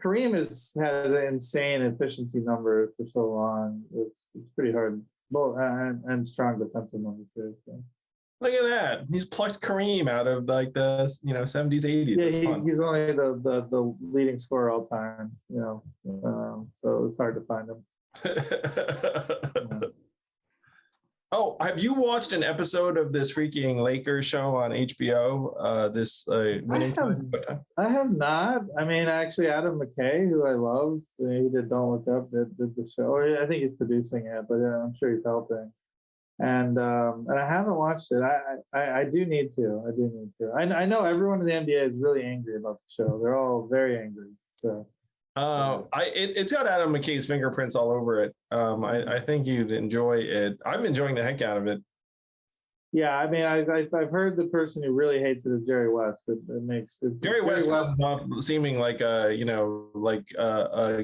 Kareem has had insane efficiency numbers for so long. It's pretty hard, both and strong defensive numbers too. So. Look at that. He's plucked Kareem out of like the 70s, 80s. Yeah, he's only the leading scorer all time, so it's hard to find him. Oh, have you watched an episode of this freaking Lakers show on HBO? I have not. I mean, actually, Adam McKay, who I love, he did Don't Look Up, did the show. I think he's producing it, but I'm sure he's helping. And I haven't watched it. I do need to. I know everyone in the NBA is really angry about the show. They're all very angry. So it's got Adam McKay's fingerprints all over it. I think you'd enjoy it. I'm enjoying the heck out of it. Yeah, I mean, I've heard the person who really hates it is Jerry West. Jerry West comes off seeming like a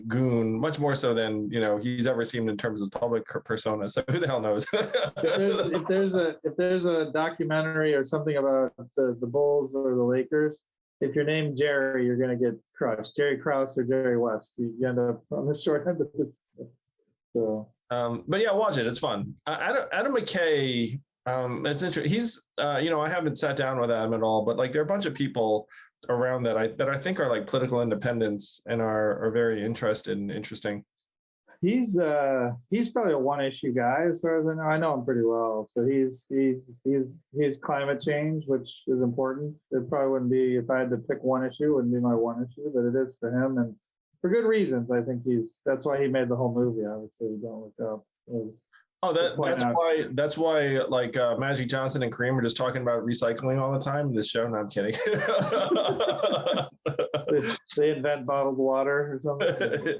goon, much more so than he's ever seemed in terms of public persona. So who the hell knows? if there's a documentary or something about the Bulls or the Lakers, if you're named Jerry, you're gonna get crushed. Jerry Krause or Jerry West, you end up on the short end of it. So, but yeah, watch it. It's fun. Adam McKay. It's interesting. He's, I haven't sat down with him at all, but like there are a bunch of people around that I think are like political independents and are very interested and interesting. He's probably a one-issue guy as far as I know. I know him pretty well. So he's climate change, which is important. It probably wouldn't be, if I had to pick one issue, it wouldn't be my one issue, but it is for him and for good reasons. I think that's why he made the whole movie. Obviously, Don't Look Up. That's why like Magic Johnson and Kareem are just talking about recycling all the time in this show. No, I'm kidding. they invent bottled water or something.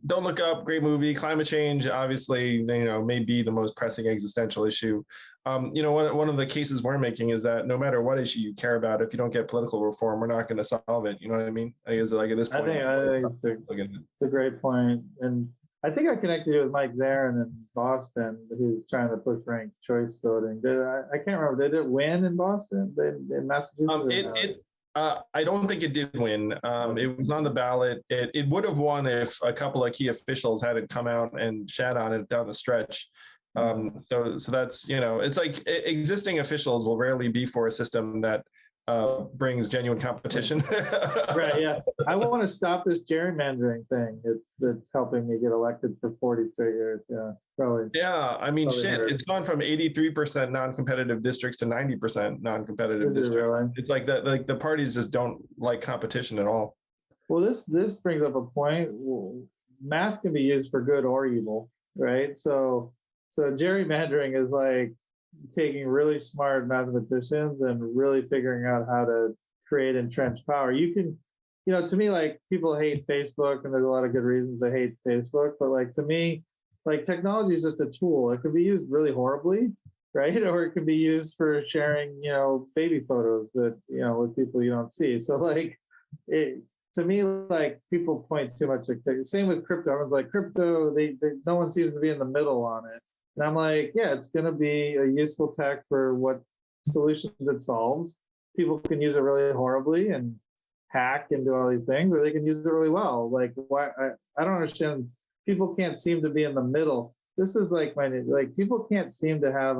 Don't Look Up, great movie. Climate change, obviously, may be the most pressing existential issue. One of the cases we're making is that no matter what issue you care about, if you don't get political reform, we're not going to solve it. You know what I mean? I guess like at this point, I think it's a great point. And I think I connected it with Mike Zarin in Boston, who's trying to push ranked choice voting. I can't remember. Did it win in Boston, in Massachusetts? I don't think it did win. It was on the ballot. It would have won if a couple of key officials hadn't come out and shat on it down the stretch. So that's, it's like existing officials will rarely be for a system that brings genuine competition. Right. Yeah. I want to stop this gerrymandering thing that's helping me get elected for 40 straight years. Yeah. Probably. Yeah. I mean, Probably shit, hurt. it's gone from 83% non-competitive districts to 90% non-competitive Is it districts. really? It's like that, like the parties just don't like competition at all. Well, this brings up a point. Math can be used for good or evil, right? So gerrymandering is like taking really smart mathematicians and really figuring out how to create entrenched power. You can, to me, like people hate Facebook, and there's a lot of good reasons they hate Facebook, but like to me, like technology is just a tool. It can be used really horribly, right? Or it can be used for sharing, baby photos that, with people you don't see. So like to me, like people point too much. Like same with crypto. Everyone's like crypto. They no one seems to be in the middle on it. And I'm like, yeah, it's going to be a useful tech for what solutions it solves. People can use it really horribly and hack and do all these things, or they can use it really well. Like, why? I don't understand. People can't seem to be in the middle. This is like people can't seem to have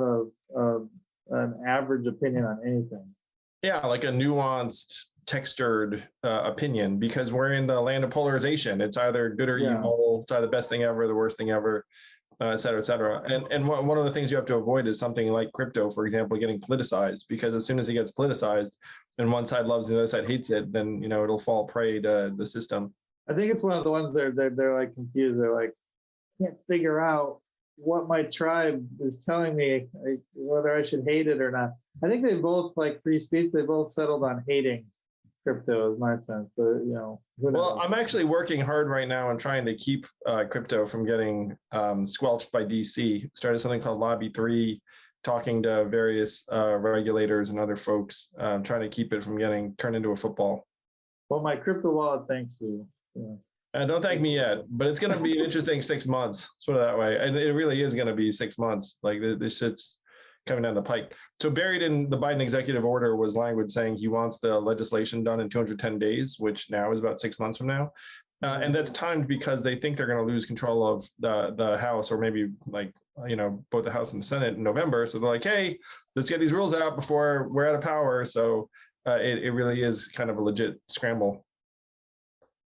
an average opinion on anything. Yeah, like a nuanced, textured opinion, because we're in the land of polarization. It's either good or evil. It's either the best thing ever, the worst thing ever. Et cetera, et cetera. And one of the things you have to avoid is something like crypto, for example, getting politicized, because as soon as it gets politicized and one side loves and the other side hates it, then, it'll fall prey to the system. I think it's one of the ones they're like confused. They're like, can't figure out what my tribe is telling me, whether I should hate it or not. I think they both, like free speech, they both settled on hating crypto, is my sense. But well, I'm actually working hard right now on trying to keep crypto from getting squelched by DC. Started something called Lobby 3, talking to various regulators and other folks, trying to keep it from getting turned into a football. Well, my crypto wallet thanks you. Yeah. Don't thank me yet, but it's going to be an interesting 6 months. Let's put it that way. And it really is going to be 6 months. Like this shit's coming down the pike. So buried in the Biden executive order was language saying he wants the legislation done in 210 days, which now is about 6 months from now. And that's timed because they think they're going to lose control of the House, or maybe both the House and the Senate in November. So they're like, hey, let's get these rules out before we're out of power. So it really is kind of a legit scramble.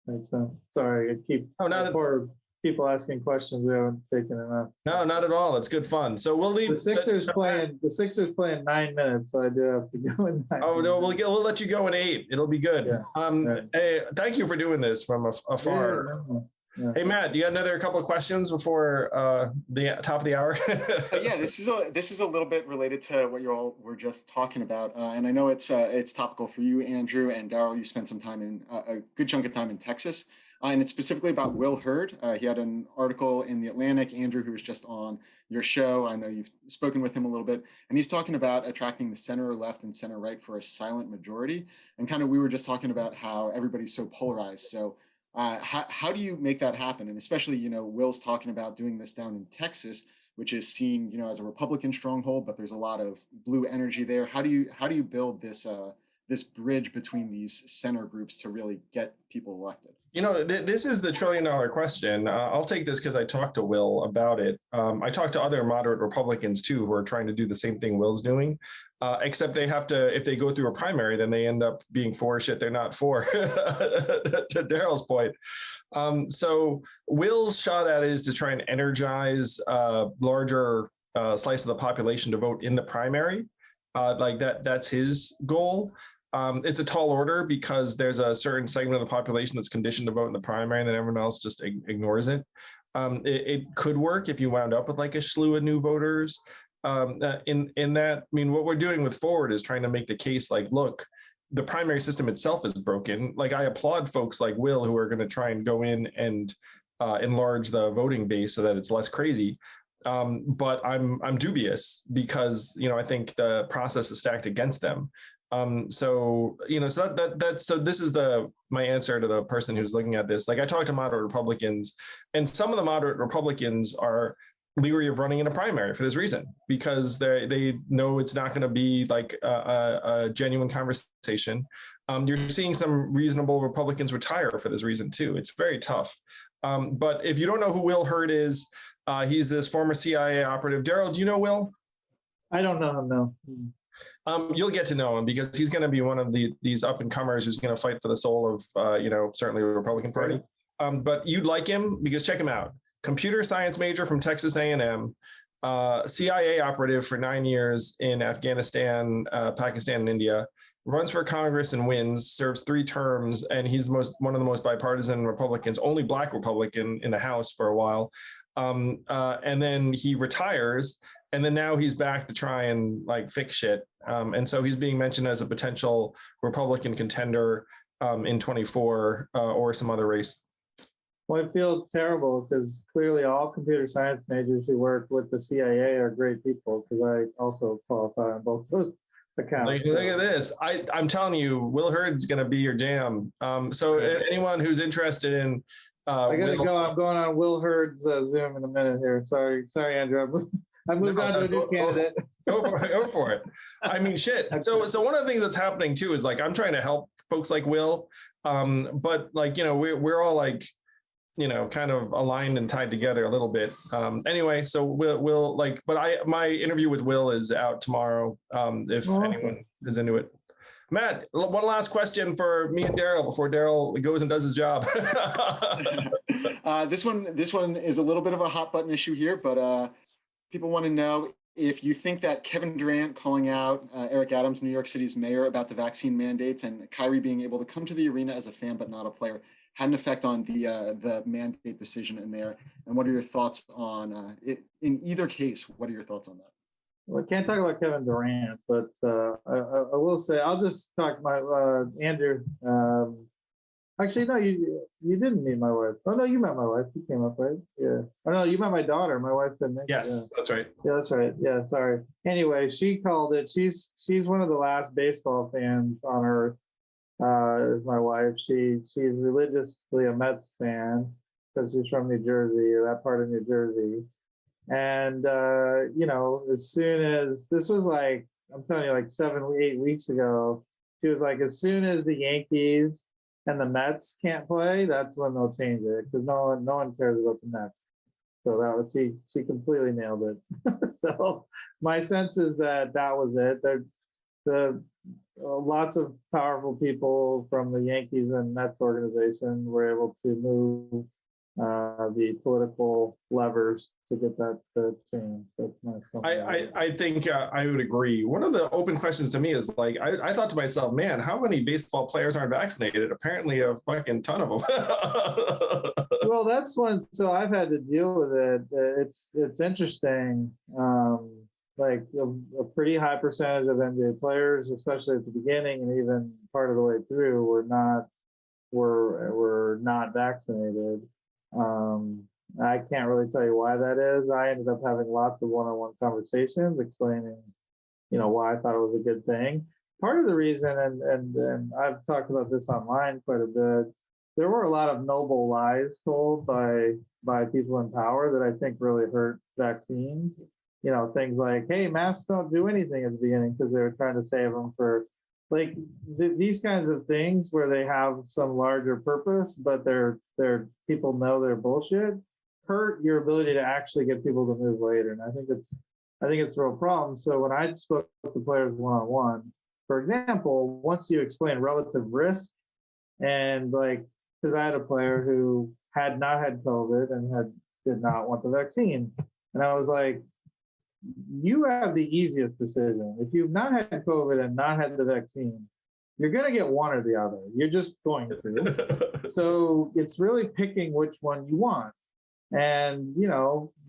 Makes sense. Sorry, I keep poor people asking questions we haven't taken enough. No, not at all. It's good fun. So we'll leave. The Sixers playing 9 minutes, so I do have to go in 9 Oh no, we'll let you go in 8. It'll be good. Yeah. Hey, thank you for doing this from afar. Yeah. Hey Matt, you got another couple of questions before the top of the hour? Yeah, this is a little bit related to what you all were just talking about, and I know it's topical for you, Andrew, and Daryl. You spent some time in a good chunk of time in Texas, and it's specifically about Will Hurd. He had an article in the Atlantic. Andrew, who was just on your show, I know you've spoken with him a little bit, and he's talking about attracting the center left and center right for a silent majority. And kind of we were just talking about how everybody's so polarized. So how do you make that happen? And especially, Will's talking about doing this down in Texas, which is seen, as a Republican stronghold, but there's a lot of blue energy there. How do you build this bridge between these center groups to really get people elected? This is the $1 trillion question. I'll take this because I talked to Will about it. I talked to other moderate Republicans too, who are trying to do the same thing Will's doing, except they have to, if they go through a primary, then they end up being for shit they're not for, to Daryl's point. So Will's shot at it is to try and energize a larger slice of the population to vote in the primary. That's his goal. It's a tall order because there's a certain segment of the population that's conditioned to vote in the primary, and then everyone else just ignores it. It could work if you wound up with like a slew of new voters. In that, I mean, what we're doing with Forward is trying to make the case like, look, the primary system itself is broken. Like, I applaud folks like Will who are going to try and go in and enlarge the voting base so that it's less crazy. But I'm dubious because, I think the process is stacked against them. So this is my answer to the person who's looking at this. Like, I talked to moderate Republicans, and some of the moderate Republicans are leery of running in a primary for this reason, because they know it's not going to be like a genuine conversation. You're seeing some reasonable Republicans retire for this reason too. It's very tough. But if you don't know who Will Hurd is, he's this former CIA operative. Daryl, do you know Will? I don't know him, no. You'll get to know him because he's going to be one of these up and comers who's going to fight for the soul of, certainly the Republican Party. But you'd like him because check him out. Computer science major from Texas A&M, CIA operative for 9 years in Afghanistan, Pakistan, and India. Runs for Congress and wins, serves 3 terms, and he's one of the most bipartisan Republicans, only Black Republican in the House for a while. And then he retires, and then now he's back to try and fix shit. And so he's being mentioned as a potential Republican contender in 24 or some other race. Well, I feel terrible because clearly all computer science majors who work with the CIA are great people, because I also qualify on both those accounts. Look at this. I'm telling you, Will Hurd's going to be your jam. So anyone who's interested in I gotta go. I'm going on Will Hurd's Zoom in a minute here. Sorry, Andrew. I moved on to a new candidate. Go for it. I mean, shit. So one of the things that's happening too is I'm trying to help folks like Will, but we're all kind of aligned and tied together a little bit. Anyway, so we'll but my interview with Will is out tomorrow. If anyone is into it. Matt, one last question for me and Daryl before Daryl goes and does his job. This one is a little bit of a hot button issue here, but people want to know if you think that Kevin Durant calling out Eric Adams, New York City's mayor, about the vaccine mandates and Kyrie being able to come to the arena as a fan but not a player had an effect on the mandate decision in there. And what are your thoughts on it? In either case, what are your thoughts on that? Well, I can't talk about Kevin Durant, but I will say, I'll just talk about Andrew. Actually, no, you didn't meet my wife. Oh, no, you met my wife. You came up, right? Yeah. Oh, no, you met my daughter. My wife didn't. Yes, that's right. Yeah, that's right. Yeah, sorry. Anyway, she called it. She's one of the last baseball fans on earth. Is my wife. She's religiously a Mets fan because she's from New Jersey, or that part of New Jersey. And as soon as this was I'm telling you, 7-8 weeks ago, she was like, as soon as the Yankees and the Mets can't play, that's when they'll change it, because no one cares about the Mets. So that was she completely nailed it. So my sense is that was it. Lots of powerful people from the Yankees and Mets organization were able to move the political levers to get that change. That's my assumption. I think I would agree. One of the open questions to me is I thought to myself, man, how many baseball players aren't vaccinated? Apparently a fucking ton of them. Well, that's one. So I've had to deal with it. It's interesting. A pretty high percentage of NBA players, especially at the beginning and even part of the way through, were not vaccinated. I can't really tell you why that is. I ended up having lots of one-on-one conversations explaining, why I thought it was a good thing. Part of the reason, and I've talked about this online quite a bit, there were a lot of noble lies told by people in power that I think really hurt vaccines. Things like, hey, masks don't do anything at the beginning because they were trying to save them for these kinds of things where they have some larger purpose, but they're people know they're bullshit, hurt your ability to actually get people to move later. And I think it's a real problem. So when I spoke to players one-on-one, for example, once you explain relative risk, and because I had a player who had not had COVID and did not want the vaccine, and I was like, you have the easiest decision. If you've not had COVID and not had the vaccine, you're going to get one or the other. You're just going to. So it's really picking which one you want. And,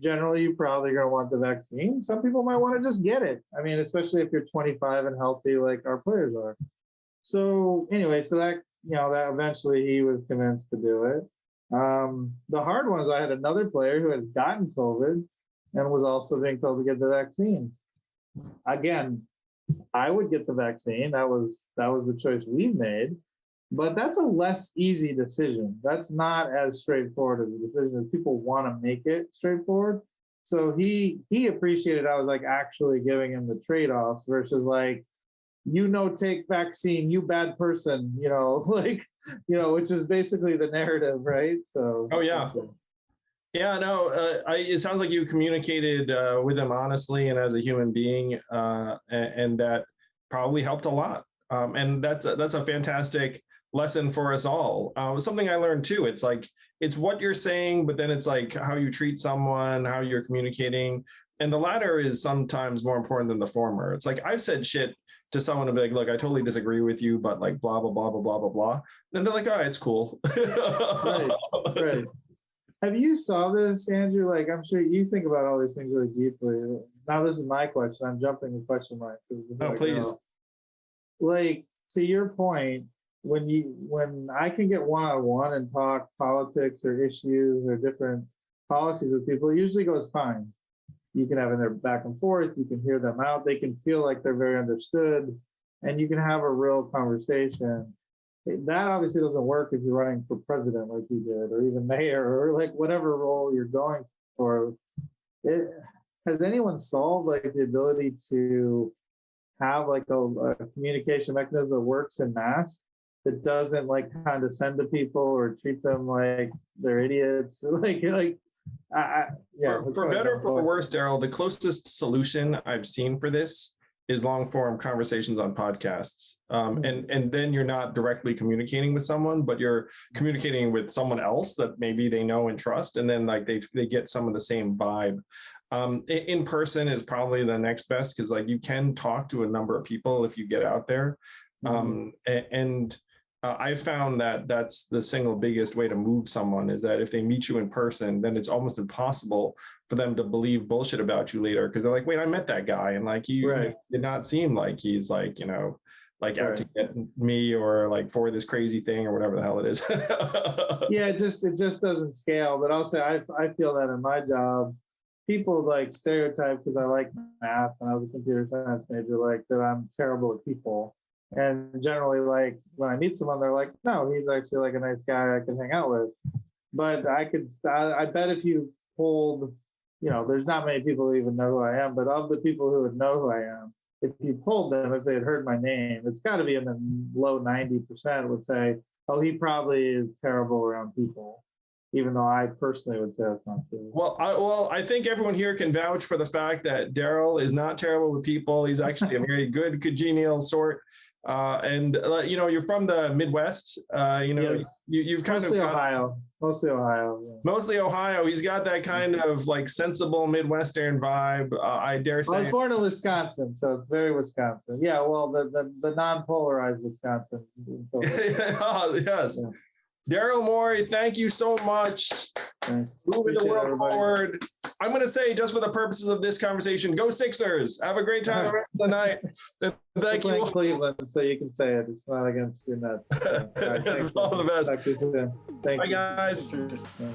generally you're probably going to want the vaccine. Some people might want to just get it. I mean, especially if you're 25 and healthy like our players are. So anyway, that eventually he was convinced to do it. The hard one is I had another player who had gotten COVID and was also being told to get the vaccine. Again, I would get the vaccine. That was the choice we made, but that's a less easy decision. That's not as straightforward as a decision as people want to make it straightforward. So he appreciated I was actually giving him the trade-offs versus take vaccine, you bad person, which is basically the narrative, right? So. Oh yeah. Yeah, no, it sounds like you communicated with him honestly and as a human being, and that probably helped a lot. And that's a fantastic lesson for us all. Something I learned too. It's like, it's what you're saying, but then it's like how you treat someone, how you're communicating. And the latter is sometimes more important than the former. It's like, I've said shit to someone to be like, look, I totally disagree with you, but like blah, blah, blah, blah, blah, blah, blah. And they're like, oh, it's cool. Right. Have you saw this, Andrew? Like, I'm sure you think about all these things really deeply. Now, this is my question. I'm jumping the question mark. Oh, please. Like, to your point, when I can get one-on-one and talk politics or issues or different policies with people, it usually goes fine. You can have in their back and forth, you can hear them out, they can feel like they're very understood, and you can have a real conversation. That obviously doesn't work if you're running for president like you did, or even mayor, or like whatever role you're going for. Has anyone solved like the ability to have like a communication mechanism that works in mass, that doesn't like condescend to people or treat them like they're idiots? For better or for worse, Daryl, the closest solution I've seen for this is long form conversations on podcasts. And then you're not directly communicating with someone, but you're communicating with someone else that maybe they know and trust. And then like they get some of the same vibe. In person is probably the next best, because like you can talk to a number of people if you get out there. I found that that's the single biggest way to move someone, is that if they meet you in person, then it's almost impossible for them to believe bullshit about you later, because they're like, wait, I met that guy, and like he did not seem like he's like, like out to get me or like for this crazy thing or whatever the hell it is. Yeah, it just doesn't scale. But also I feel that in my job, people like stereotype, because I like math and I was a computer science major, like that I'm terrible at people. And generally, like when I meet someone, they're like, no, he's actually like a nice guy I can hang out with. But I bet if you polled, there's not many people who even know who I am, but of the people who would know who I am, if you polled them, if they had heard my name, it's got to be in the low 90% would say, oh, he probably is terrible around people, even though I personally would say that's not true. Well, I think everyone here can vouch for the fact that Daryl is not terrible with people. He's actually a very good, congenial sort. You're from the Midwest. Yes. You've kind mostly of Ohio. Yeah. Mostly Ohio. He's got that kind of like sensible Midwestern vibe. I dare say. I was born in Wisconsin, so it's very Wisconsin. Yeah, well, the non-polarized Wisconsin. Yes. Yeah. Daryl Morey, thank you so much. Thanks. Moving the world everybody. forward. I'm going to say, just for the purposes of this conversation, go Sixers. Have a great time the rest of the night. Thank you. Cleveland, so you can say it. It's not against your nuts. So, all right, It's all the best. Talk to you soon. Thank Bye, you. guys. Yeah.